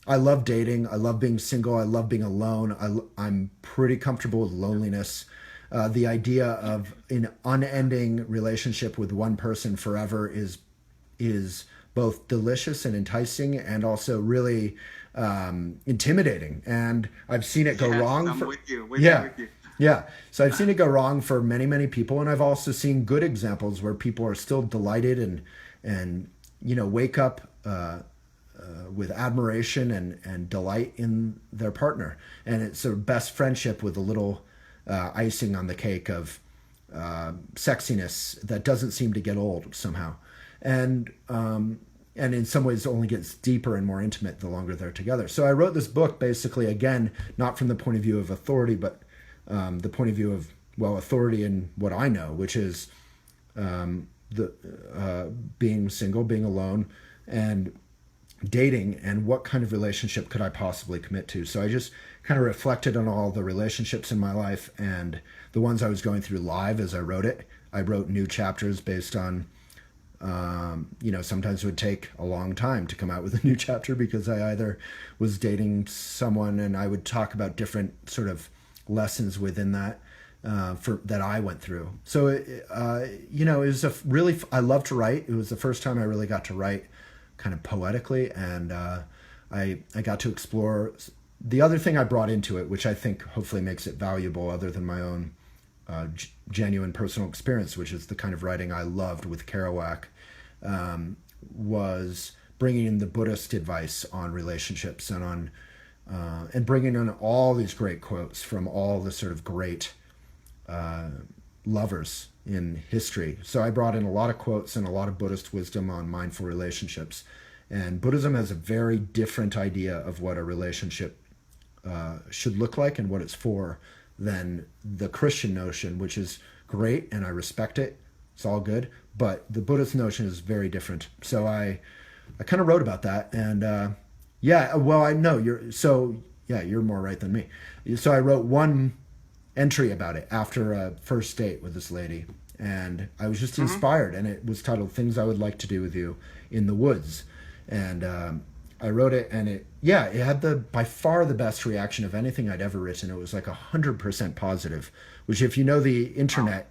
I love dating. I love being single. I love being alone. I'm pretty comfortable with loneliness. The idea of an unending relationship with one person forever is both delicious and enticing, and also really intimidating. And I've seen it go wrong. I'm with you. Yeah. So I've seen it go wrong for many, many people, and I've also seen good examples where people are still delighted and wake up with admiration and delight in their partner. And it's a best friendship with a little icing on the cake of sexiness that doesn't seem to get old somehow. And in some ways only gets deeper and more intimate the longer they're together. So I wrote this book basically, again, not from the point of view of authority, but the point of view of, well, authority in what I know, which is being single, being alone, and dating, and what kind of relationship could I possibly commit to. So I just kind of reflected on all the relationships in my life and the ones I was going through live as I wrote it. I wrote new chapters based on, sometimes it would take a long time to come out with a new chapter because I either was dating someone and I would talk about different sort of lessons within that that I went through. So, it was I love to write. It was the first time I really got to write kind of poetically, and I got to explore the other thing I brought into it, which I think hopefully makes it valuable other than my own genuine personal experience, which is the kind of writing I loved with Kerouac, was bringing in the Buddhist advice on relationships and on and bringing in all these great quotes from all the sort of great lovers in history. So I brought in a lot of quotes and a lot of Buddhist wisdom on mindful relationships. And Buddhism has a very different idea of what a relationship should look like and what it's for than the Christian notion, which is great and I respect it. It's all good. But the Buddhist notion is very different. So I kind of wrote about that. And I know you're more right than me. So I wrote one entry about it after a first date with this lady, and I was just inspired, and it was titled "Things I Would Like to Do with You in the Woods," and I wrote it, and it had by far the best reaction of anything I'd ever written. It was like 100% positive, which if you know the internet,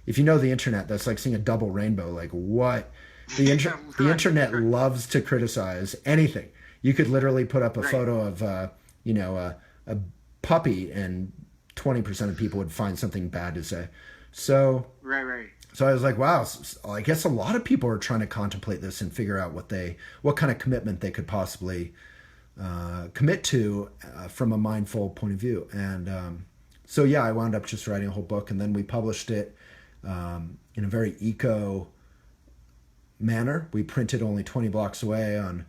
that's like seeing a double rainbow. Like what the internet loves to criticize anything. You could literally put up a photo of a puppy, and 20% of people would find something bad to say. So So I was like, wow, I guess a lot of people are trying to contemplate this and figure out what kind of commitment they could possibly commit to from a mindful point of view. And I wound up just writing a whole book, and then we published it in a very eco manner. We printed only 20 blocks away on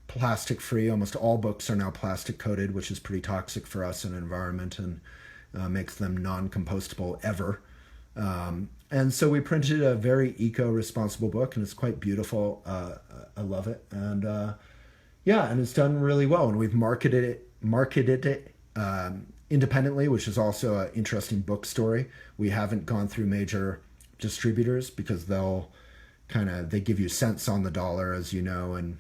plastic free. Almost all books are now plastic coated, which is pretty toxic for us and environment, and makes them non-compostable ever. And so we printed a very eco-responsible book, and it's quite beautiful. I love it. And and it's done really well. And we've marketed it independently, which is also an interesting book story. We haven't gone through major distributors because they give you cents on the dollar, as you know, and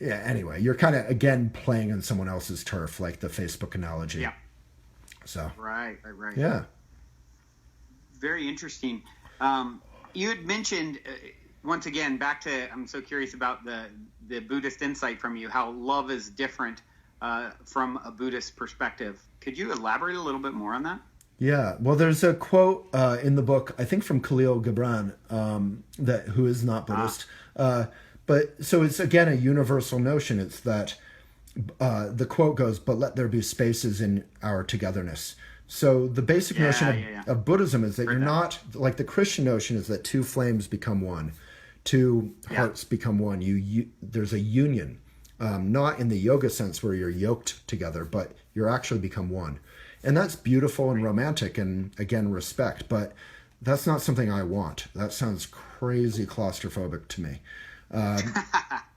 anyway, you're kind of, again, playing on someone else's turf, like the Facebook analogy. Yeah. So. Right. Yeah. Very interesting. You had mentioned, once again, back to, I'm so curious about the Buddhist insight from you, how love is different from a Buddhist perspective. Could you elaborate a little bit more on that? Yeah, well, there's a quote in the book, I think from Khalil Gibran, who is not Buddhist. But so it's, again, a universal notion. It's that the quote goes, "But let there be spaces in our togetherness." So the basic notion of Buddhism is that you're not, like the Christian notion is that two flames become one, two hearts become one. There's a union, not in the yoga sense where you're yoked together, but you're actually become one. And that's beautiful and romantic and, again, respect. But that's not something I want. That sounds crazy claustrophobic to me.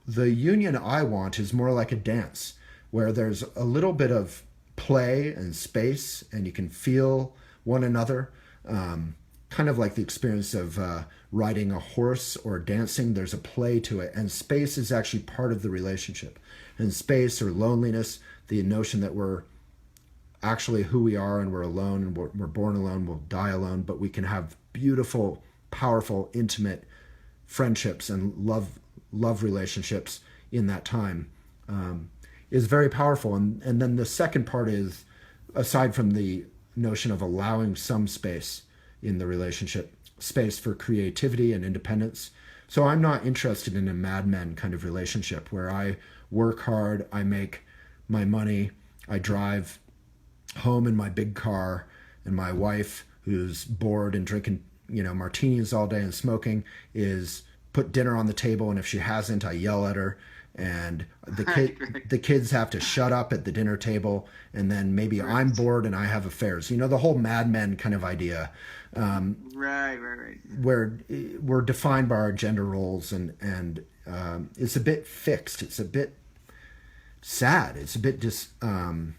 The union I want is more like a dance where there's a little bit of play and space and you can feel one another. Kind of like the experience of riding a horse or dancing. There's a play to it. And space is actually part of the relationship. And space or loneliness, the notion that we're actually who we are and we're alone and we're born alone, we'll die alone, but we can have beautiful, powerful, intimate friendships and love relationships in that time is very powerful. And then the second part is, aside from the notion of allowing some space in the relationship, space for creativity and independence, So I'm not interested in a Mad Men kind of relationship where I work hard, I make my money, I drive home in my big car, and my wife, who's bored and drinking, martinis all day and smoking, is put dinner on the table, and if she hasn't, I yell at her. And the kids have to shut up at the dinner table, and then maybe I'm bored and I have affairs. The whole Mad Men kind of idea. Right. Where we're defined by our gender roles, and it's a bit fixed. It's a bit sad. It's a bit just no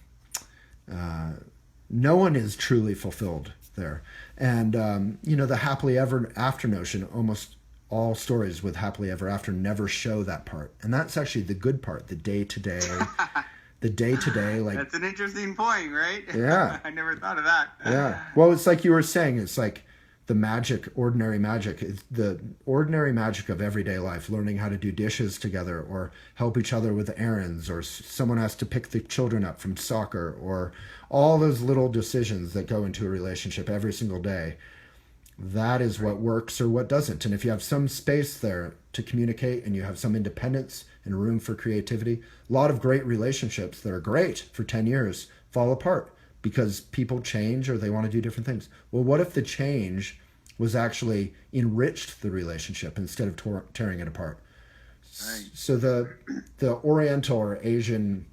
one is truly fulfilled there. And the happily ever after notion, almost all stories with happily ever after never show that part, and that's actually the good part, the day to day. Like, that's an interesting point, right? Yeah. I never thought of that. Yeah. Well, it's like you were saying, it's like the ordinary magic of everyday life, learning how to do dishes together or help each other with errands, or someone has to pick the children up from soccer, or all those little decisions that go into a relationship every single day. That is what works or what doesn't. And if you have some space there to communicate, and you have some independence and room for creativity, a lot of great relationships that are great for 10 years fall apart because people change or they want to do different things. Well, what if the change was actually enriched the relationship instead of tearing it apart? Right. So the Oriental or Asian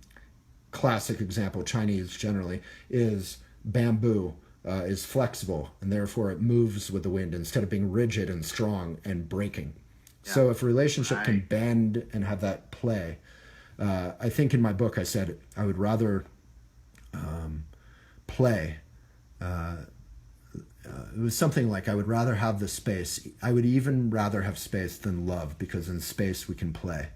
classic example, Chinese generally, is bamboo. Is flexible, and therefore it moves with the wind instead of being rigid and strong and breaking. Yeah. So if a relationship can bend and have that play, I think in my book I said I would rather play. It was something like, I would rather have the space. I would even rather have space than love, because in space we can play.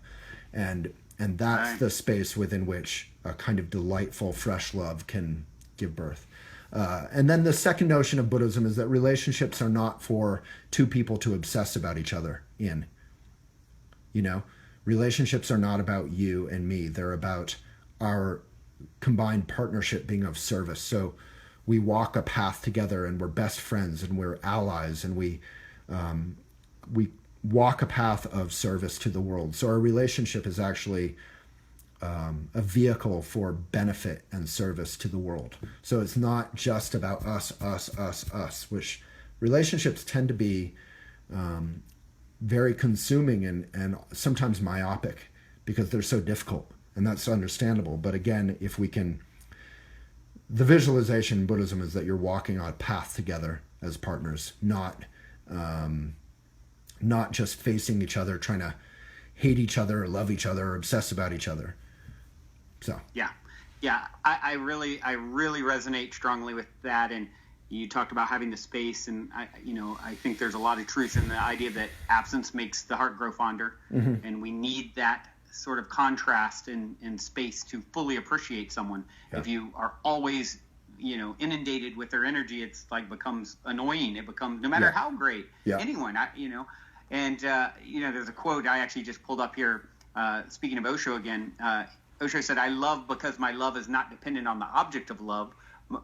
And that's the space within which a kind of delightful, fresh love can give birth. And then the second notion of Buddhism is that relationships are not for two people to obsess about each other in. Relationships are not about you and me. They're about our combined partnership being of service. So we walk a path together, and we're best friends, and we're allies, and we walk a path of service to the world. So our relationship is actually a vehicle for benefit and service to the world. So it's not just about us, which relationships tend to be very consuming and sometimes myopic because they're so difficult, and that's understandable. But again, if we can, the visualization in Buddhism is that you're walking on a path together as partners, not just facing each other, trying to hate each other or love each other or obsess about each other. So yeah, I really resonate strongly with that. And you talked about having the space, and I think there's a lot of truth in the idea that absence makes the heart grow fonder, and we need that sort of contrast in space to fully appreciate someone. Yeah. If you are always inundated with their energy, it's like becomes annoying. It becomes, no matter how great anyone, and there's a quote I actually just pulled up here. Speaking of Osho again. Osho said, "I love because my love is not dependent on the object of love.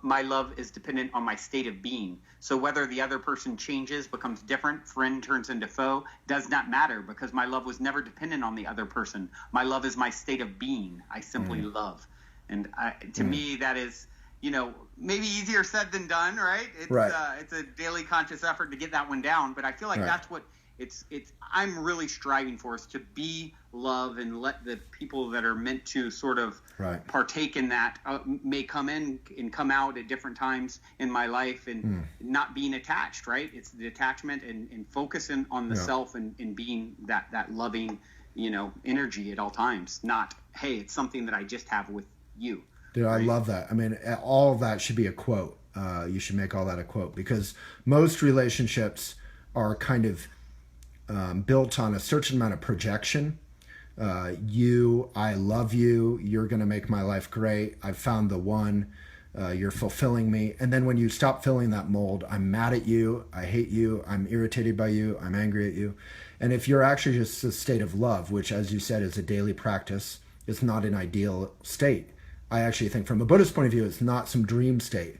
My love is dependent on my state of being. So whether the other person changes, becomes different, friend turns into foe, does not matter, because my love was never dependent on the other person. My love is my state of being. I simply love." And to me, that is, maybe easier said than done, right? It's a daily conscious effort to get that one down. But I feel like that's what I'm really striving for, is to be love, and let the people that are meant to sort of partake in that may come in and come out at different times in my life, and not being attached, right? It's the attachment and focusing on the self and being that loving, energy at all times. Not, hey, it's something that I just have with you. Dude, right? I love that. I mean, all of that should be a quote. You should make all that a quote, because most relationships are kind of built on a certain amount of projection. I love you, you're going to make my life great, I've found the one, you're fulfilling me. And then when you stop filling that mold, I'm mad at you, I hate you, I'm irritated by you, I'm angry at you. And if you're actually just a state of love, which, as you said, is a daily practice, it's not an ideal state. I actually think from a Buddhist point of view, it's not some dream state.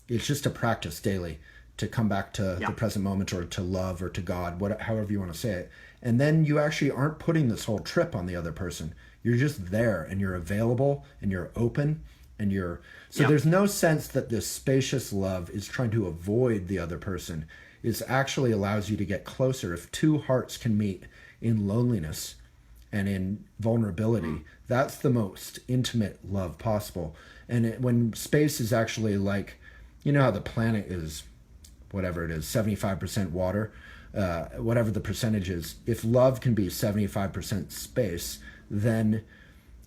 It's just a practice daily to come back to the present moment, or to love, or to God, however you want to say it. And then you actually aren't putting this whole trip on the other person. You're just there, and you're available, and you're open, and so there's no sense that this spacious love is trying to avoid the other person. It actually allows you to get closer. If two hearts can meet in loneliness and in vulnerability, that's the most intimate love possible. And when space is actually like, you know how the planet is, whatever it is, 75% water, whatever the percentage is, if love can be 75% space, then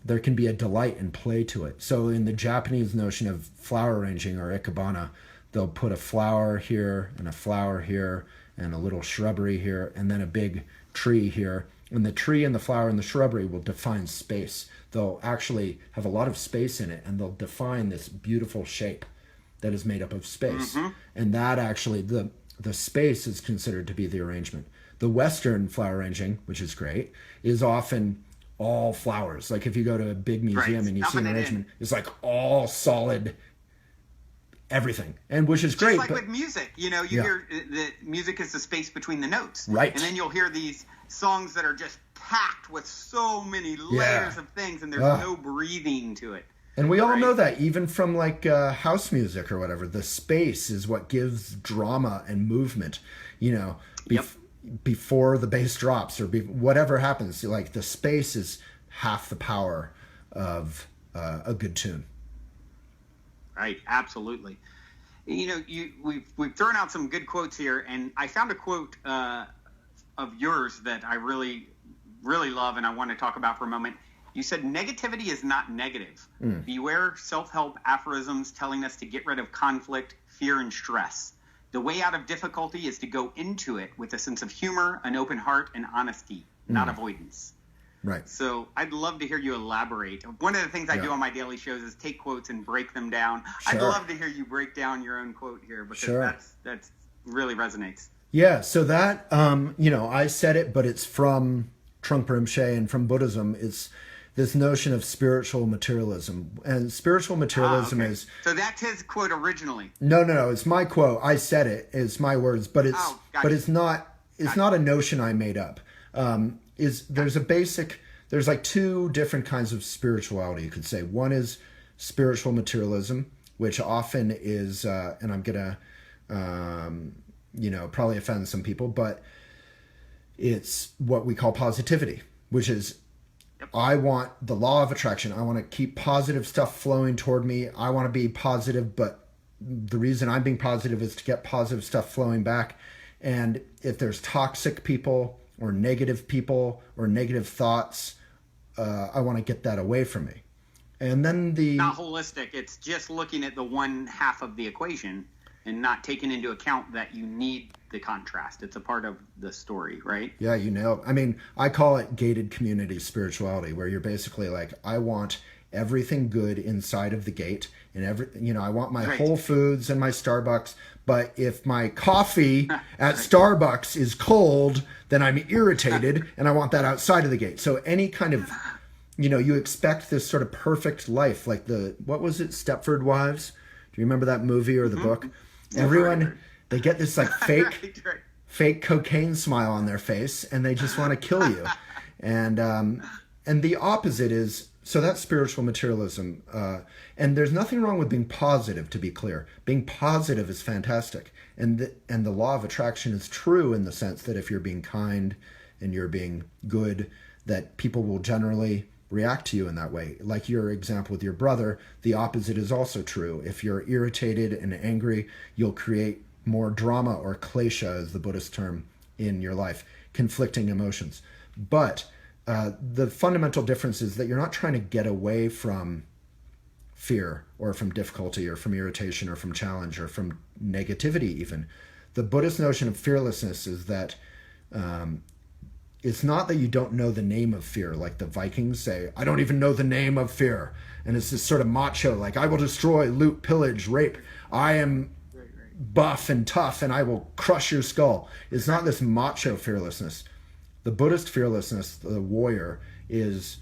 there can be a delight and play to it. So in the Japanese notion of flower arranging, or ikebana, they'll put a flower here and a flower here and a little shrubbery here and then a big tree here. And the tree and the flower and the shrubbery will define space. They'll actually have a lot of space in it, and they'll define this beautiful shape that is made up of space. And that actually, the space is considered to be the arrangement. The Western flower arranging, which is great, is often all flowers. Like if you go to a big museum and you see an arrangement, it's like all solid everything, and which is great. Just like with music, you hear the music is the space between the notes, right? And then you'll hear these songs that are just packed with so many layers of things, and there's no breathing to it. And we all know that, even from like house music or whatever, the space is what gives drama and movement. Before the bass drops or whatever happens, like the space is half the power of a good tune. Right, absolutely. We've thrown out some good quotes here, and I found a quote of yours that I really, really love, and I want to talk about for a moment. You said, "Negativity is not negative. Beware self-help aphorisms telling us to get rid of conflict, fear, and stress. The way out of difficulty is to go into it with a sense of humor, an open heart, and honesty, not avoidance." Right. So I'd love to hear you elaborate. One of the things I do on my daily shows is take quotes and break them down. I'd love to hear you break down your own quote here, because that's really resonates. Yeah. So that, I said it, but it's from Trungpa Rinpoche and from Buddhism. It's this notion of spiritual materialism. And spiritual materialism is... So that's his quote originally? No. It's my quote. I said it. It's my words. But it's not a notion I made up. There's like two different kinds of spirituality, you could say. One is spiritual materialism, which often is, and I'm going to, probably offend some people, but it's what we call positivity, which is, I want the law of attraction. I want to keep positive stuff flowing toward me. I want to be positive, but the reason I'm being positive is to get positive stuff flowing back. And if there's toxic people or negative thoughts, I want to get that away from me. And then not holistic. It's just looking at the one half of the equation and not taking into account that you need the contrast. It's a part of the story, right? Yeah, you nailed it. I mean, I call it gated community spirituality, where you're basically like, I want everything good inside of the gate, and I want my Whole Foods and my Starbucks, but if my coffee at Starbucks is cold, then I'm irritated, and I want that outside of the gate. So any kind of, you expect this sort of perfect life, like what was it, Stepford Wives? Do you remember that movie or the book? Everyone, they get this like fake cocaine smile on their face, and they just want to kill you. And the opposite is, so that's spiritual materialism. And there's nothing wrong with being positive, to be clear. Being positive is fantastic. And the law of attraction is true in the sense that if you're being kind and you're being good, that people will generally react to you in that way. Like your example with your brother, the opposite is also true. If you're irritated and angry, you'll create more drama, or klesha is the Buddhist term, in your life, conflicting emotions. But the fundamental difference is that you're not trying to get away from fear or from difficulty or from irritation or from challenge or from negativity even. The Buddhist notion of fearlessness is that it's not that you don't know the name of fear, like the Vikings say, I don't even know the name of fear. And it's this sort of macho, like, I will destroy, loot, pillage, rape. I am buff and tough, and I will crush your skull. It's not this macho fearlessness. The Buddhist fearlessness, the warrior, is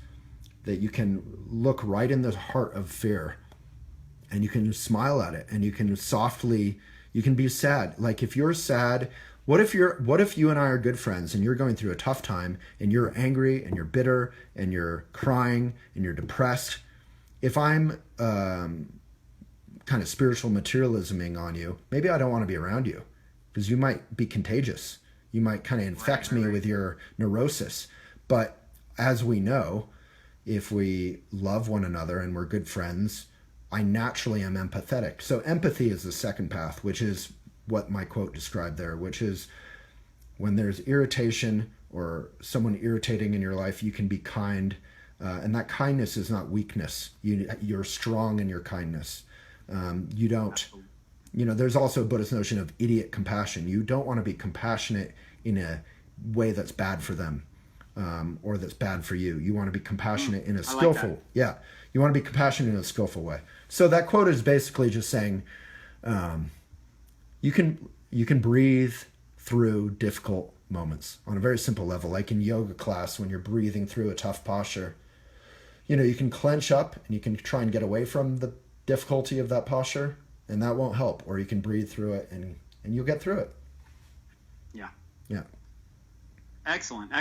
that you can look right in the heart of fear, and you can smile at it, and you can be sad. Like if you're sad, What if you and I are good friends and you're going through a tough time and you're angry and you're bitter and you're crying and you're depressed? If I'm kind of spiritual materialisming on you, maybe I don't want to be around you because you might be contagious. You might kind of infect me with your neurosis. But as we know, if we love one another and we're good friends, I naturally am empathetic. So empathy is the second path, which is what my quote described there, which is when there's irritation or someone irritating in your life, you can be kind. And that kindness is not weakness. You're strong in your kindness. You don't, there's also a Buddhist notion of idiot compassion. You don't want to be compassionate in a way that's bad for them. Or that's bad for you. You want to be compassionate in a skillful, you want to be compassionate in a skillful way. So that quote is basically just saying, you can breathe through difficult moments on a very simple level, like in yoga class when you're breathing through a tough posture. You can clench up and you can try and get away from the difficulty of that posture, and that won't help. Or you can breathe through it and you'll get through it. Yeah. Excellent.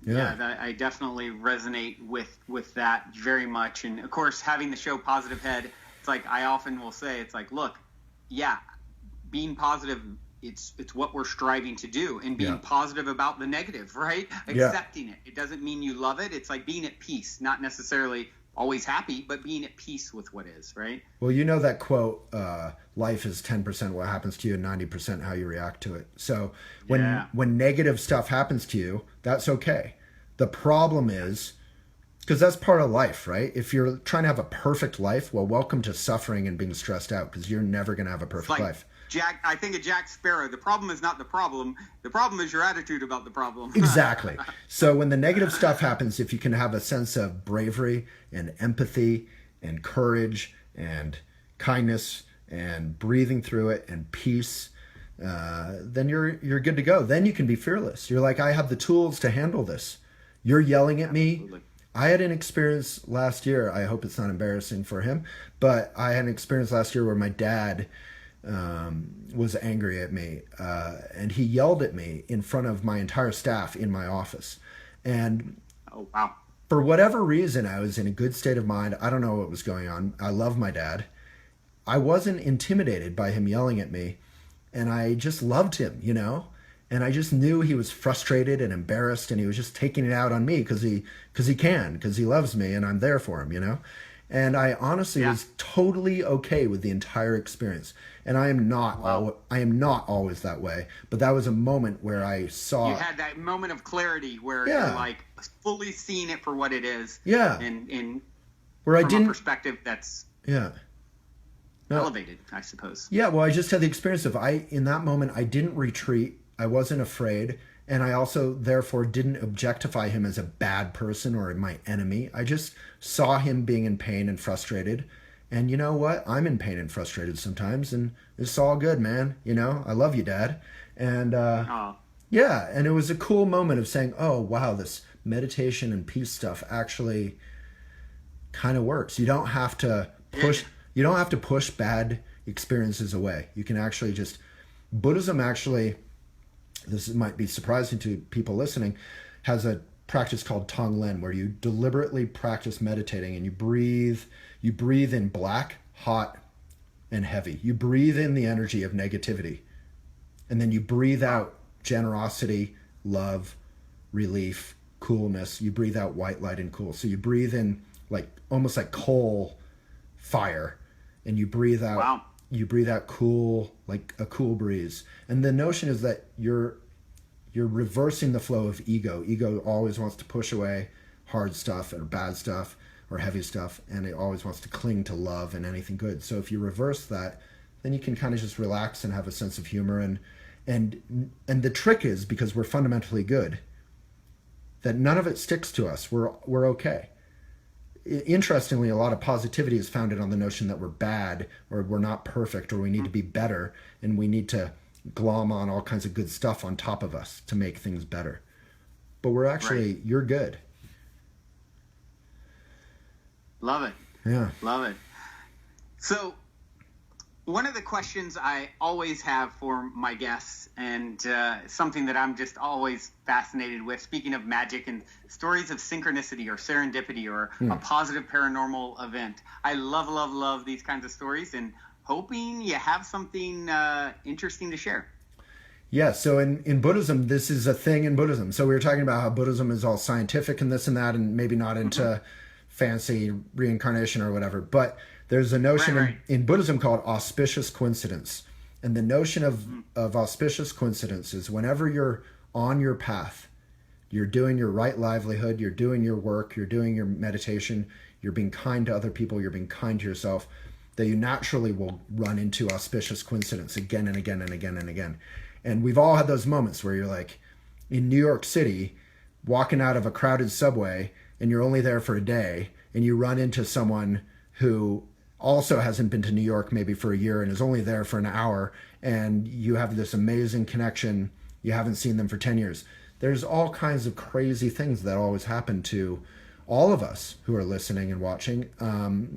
Yeah, I definitely resonate with that very much. And of course, having the show Positive Head, it's like I often will say, it's like, look, being positive, it's what we're striving to do, and being positive about the negative, right? Accepting it. It doesn't mean you love it. It's like being at peace, not necessarily always happy, but being at peace with what is, right? Well, that quote, life is 10% what happens to you and 90% how you react to it. So when negative stuff happens to you, that's okay. The problem is, because that's part of life, right? If you're trying to have a perfect life, well, welcome to suffering and being stressed out, because you're never going to have a perfect life. I think of Jack Sparrow. The problem is not the problem. The problem is your attitude about the problem. Exactly. So when the negative stuff happens, if you can have a sense of bravery and empathy and courage and kindness and breathing through it and peace, then you're good to go. Then you can be fearless. You're like, I have the tools to handle this. You're yelling at me. Absolutely. I had an experience last year. I hope it's not embarrassing for him, but I had an experience last year where my dad was angry at me, and he yelled at me in front of my entire staff in my office. And oh, wow. For whatever reason, I was in a good state of mind. I don't know what was going on. I love my dad. I wasn't intimidated by him yelling at me, and I just loved him, and I just knew he was frustrated and embarrassed, and he was just taking it out on me because he loves me and I'm there for him, And I honestly was totally okay with the entire experience. And I am not always that way, but that was a moment where I saw. You had that moment of clarity where you're like fully seeing it for what it is. Yeah. And where from a perspective that's elevated, I suppose. Yeah. Well, I just had the experience of in that moment, I didn't retreat. I wasn't afraid. And I also, therefore, didn't objectify him as a bad person or my enemy. I just saw him being in pain and frustrated. And you know what? I'm in pain and frustrated sometimes. And it's all good, man. I love you, Dad. And and it was a cool moment of saying, oh, wow, this meditation and peace stuff actually kind of works. You don't have to push bad experiences away. You can actually just, Buddhism actually, this might be surprising to people listening, has a practice called Tonglen, where you deliberately practice meditating and you breathe in black, hot, and heavy. You breathe in the energy of negativity, and then you breathe out generosity, love, relief, coolness. You breathe out white light and cool. So you breathe in like almost like coal fire, and you breathe out cool, like a cool breeze. And the notion is that you're reversing the flow of ego. Ego always wants to push away hard stuff or bad stuff or heavy stuff, and it always wants to cling to love and anything good. So if you reverse that, then you can kind of just relax and have a sense of humor. And the trick is, because we're fundamentally good, that none of it sticks to us. We're okay. Interestingly, a lot of positivity is founded on the notion that we're bad or we're not perfect or we need to be better, and we need to glom on all kinds of good stuff on top of us to make things better. But we're actually, you're good. Love it. Yeah. Love it. So One of the questions I always have for my guests, and something that I'm just always fascinated with, speaking of magic and stories of synchronicity or serendipity or a positive paranormal event. I love these kinds of stories, and hoping you have something interesting to share. Yeah, so in Buddhism, this is a thing in Buddhism. So we were talking about how Buddhism is all scientific and this and that, and maybe not into fancy reincarnation or whatever, but there's a notion in Buddhism called auspicious coincidence. And the notion of auspicious coincidence is whenever you're on your path, you're doing your right livelihood, you're doing your work, you're doing your meditation, you're being kind to other people, you're being kind to yourself, that you naturally will run into auspicious coincidence again and again and again and again. And we've all had those moments where you're like in New York City, walking out of a crowded subway, and you're only there for a day, and you run into someone who also hasn't been to New York maybe for a year and is only there for an hour, and you have this amazing connection. You haven't seen them for 10 years. There's all kinds of crazy things that always happen to all of us who are listening and watching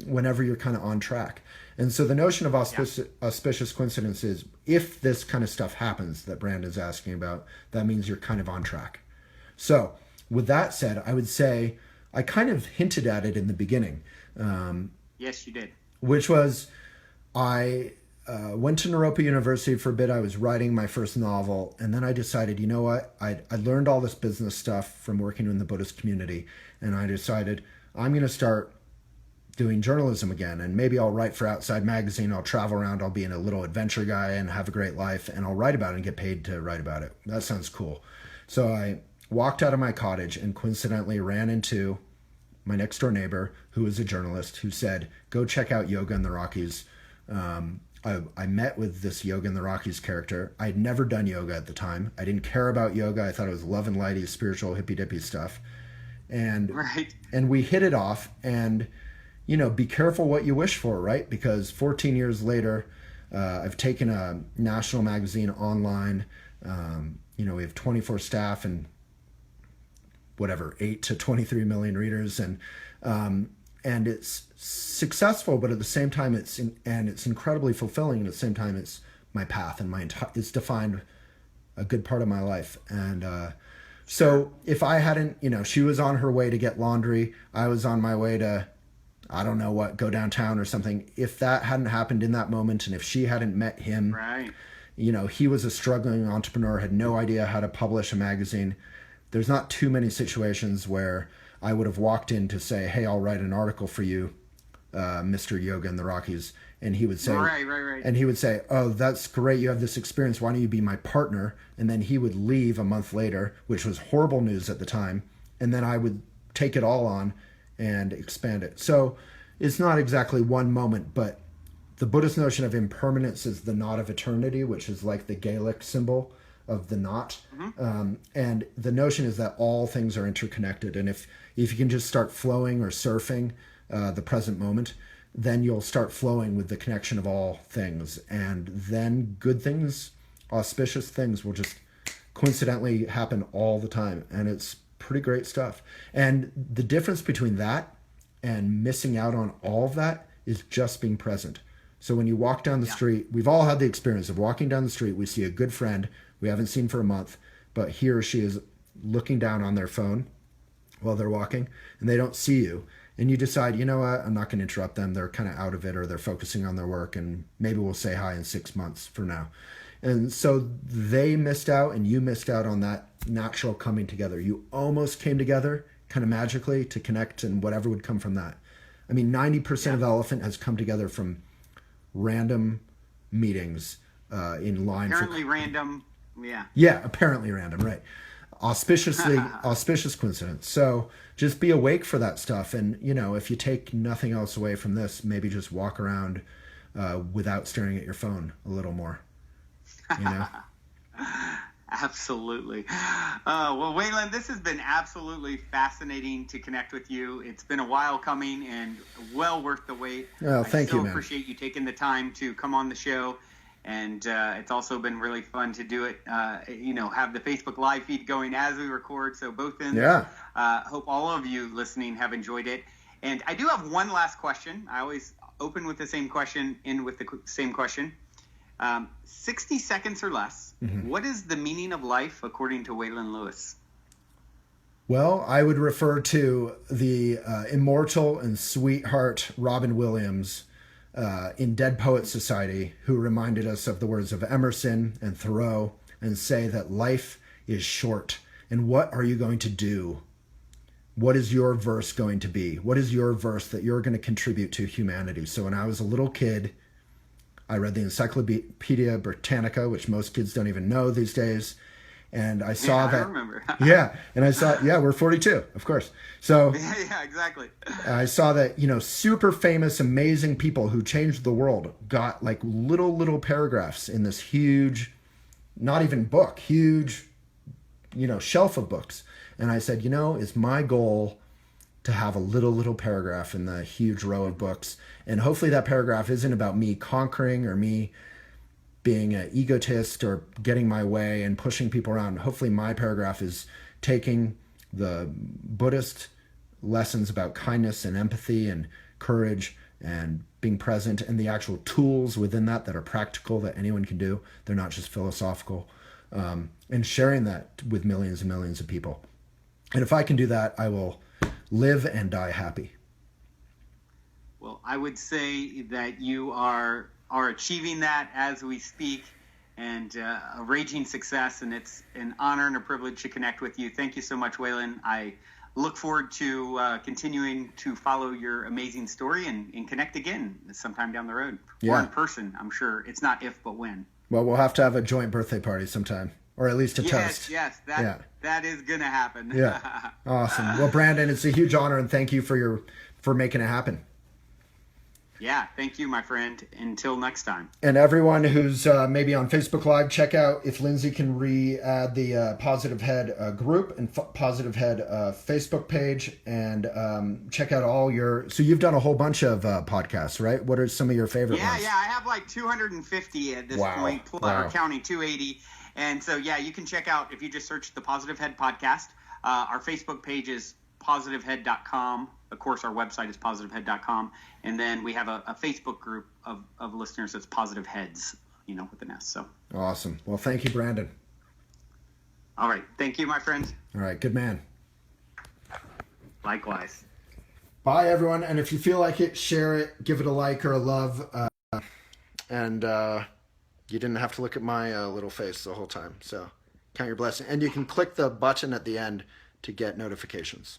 whenever you're kind of on track. And so the notion of auspicious coincidence is if this kind of stuff happens that Brandon's asking about, that means you're kind of on track. So with that said, I would say I kind of hinted at it in the beginning. Yes, you did. Which was, I went to Naropa University for a bit. I was writing my first novel, and then I decided, you know what? I learned all this business stuff from working in the Buddhist community, and I decided I'm going to start doing journalism again, and maybe I'll write for Outside Magazine. I'll travel around. I'll be a little adventure guy and have a great life, and I'll write about it and get paid to write about it. That sounds cool. So I walked out of my cottage and coincidentally ran into my next door neighbor, who was a journalist, who said, go check out Yoga in the Rockies. I met with this Yoga in the Rockies character. I'd never done yoga at the time. I didn't care about yoga. I thought it was love and lighty, spiritual, hippy-dippy stuff. And we hit it off, and, you know, be careful what you wish for, right? Because 14 years later, I've taken a national magazine online. You know, we have 24 staff and 8 to 23 million readers, and it's successful, but at the same time it's incredibly fulfilling. At the same time, it's my path, and it's defined a good part of my life. And so if I hadn't, you know, she was on her way to get laundry, I was on my way to, I don't know what, go downtown or something. If that hadn't happened in that moment, and if she hadn't met him, you know, he was a struggling entrepreneur, had no idea how to publish a magazine. There's not too many situations where I would have walked in to say, hey, I'll write an article for you, Mr. Yoga in the Rockies. And he would say, and he would say, oh, that's great. You have this experience. Why don't you be my partner? And then he would leave a month later, which was horrible news at the time. And then I would take it all on and expand it. So it's not exactly one moment, but the Buddhist notion of impermanence is the knot of eternity, which is like the Gaelic symbol of the knot. And the notion is that all things are interconnected. And if you can just start flowing or surfing the present moment, then you'll start flowing with the connection of all things. And then good things, auspicious things will just coincidentally happen all the time. And it's pretty great stuff. And the difference between that and missing out on all of that is just being present. So when you walk down the street, we've all had the experience of walking down the street. We see a good friend we haven't seen for a month, but he or she is looking down on their phone while they're walking, and they don't see you. And you decide, you know what, I'm not going to interrupt them. They're kind of out of it, or they're focusing on their work, and maybe we'll say hi in 6 months from now. And so they missed out, and you missed out on that natural coming together. You almost came together kind of magically to connect, and whatever would come from that. I mean, 90% of Elephant has come together from random meetings in line. Apparently random, Yeah, apparently random, right. Auspicious coincidence. So just be awake for that stuff. And, you know, if you take nothing else away from this, maybe just walk around without staring at your phone a little more, you know? Absolutely. Well, Waylon, this has been absolutely fascinating to connect with you. It's been a while coming and well worth the wait. Oh, thank you, man. I appreciate you taking the time to come on the show. And it's also been really fun to do it, you know, have the Facebook live feed going as we record. So both ends. Hope all of you listening have enjoyed it. And I do have one last question. I always open with the same question, end with the same question. 60 seconds or less. Mm-hmm. What is the meaning of life according to Waylon Lewis? Well, I would refer to the immortal and sweetheart Robin Williams in Dead Poets Society, who reminded us of the words of Emerson and Thoreau and say that life is short. And what are you going to do? What is your verse going to be? What is your verse that you're going to contribute to humanity? So when I was a little kid, I read the Encyclopedia Britannica, which most kids don't even know these days. And I saw that. I remember. And I saw, we're 42, of course. So yeah, exactly. I saw that, super famous, amazing people who changed the world got like little paragraphs in this huge, not even book, huge, shelf of books. And I said, it's my goal to have a little paragraph in the huge row of books. And hopefully that paragraph isn't about me conquering or me being an egotist or getting my way and pushing people around. Hopefully my paragraph is taking the Buddhist lessons about kindness and empathy and courage and being present and the actual tools within that are practical that anyone can do. They're not just philosophical. And sharing that with millions and millions of people. And if I can do that, I will live and die happy. Well, I would say that you are achieving that as we speak, and a raging success, and it's an honor and a privilege to connect with you. Thank you so much, Waylon. I look forward to continuing to follow your amazing story and connect again sometime down the road. Or in person, I'm sure. It's not if, but when. Well, we'll have to have a joint birthday party sometime, or at least a toast. Yes, that is going to happen. Yeah, awesome. Well, Brandon, it's a huge honor, and thank you for making it happen. Yeah, thank you, my friend. Until next time. And everyone who's maybe on Facebook Live, check out if Lindsay can re-add the Positive Head group and Positive Head Facebook page, and check out all your... So you've done a whole bunch of podcasts, right? What are some of your favorite ones? Yeah, I have like 250 at this point, or counting 280. And so, you can check out, if you just search the Positive Head podcast, our Facebook page is positivehead.com. Of course, our website is positivehead.com. And then we have a Facebook group of listeners that's Positive Heads, with an S. So awesome. Well, thank you, Brandon. All right. Thank you, my friend. All right. Good man. Likewise. Bye, everyone. And if you feel like it, share it, give it a like or a love. And you didn't have to look at my little face the whole time. So count your blessing. And you can click the button at the end to get notifications.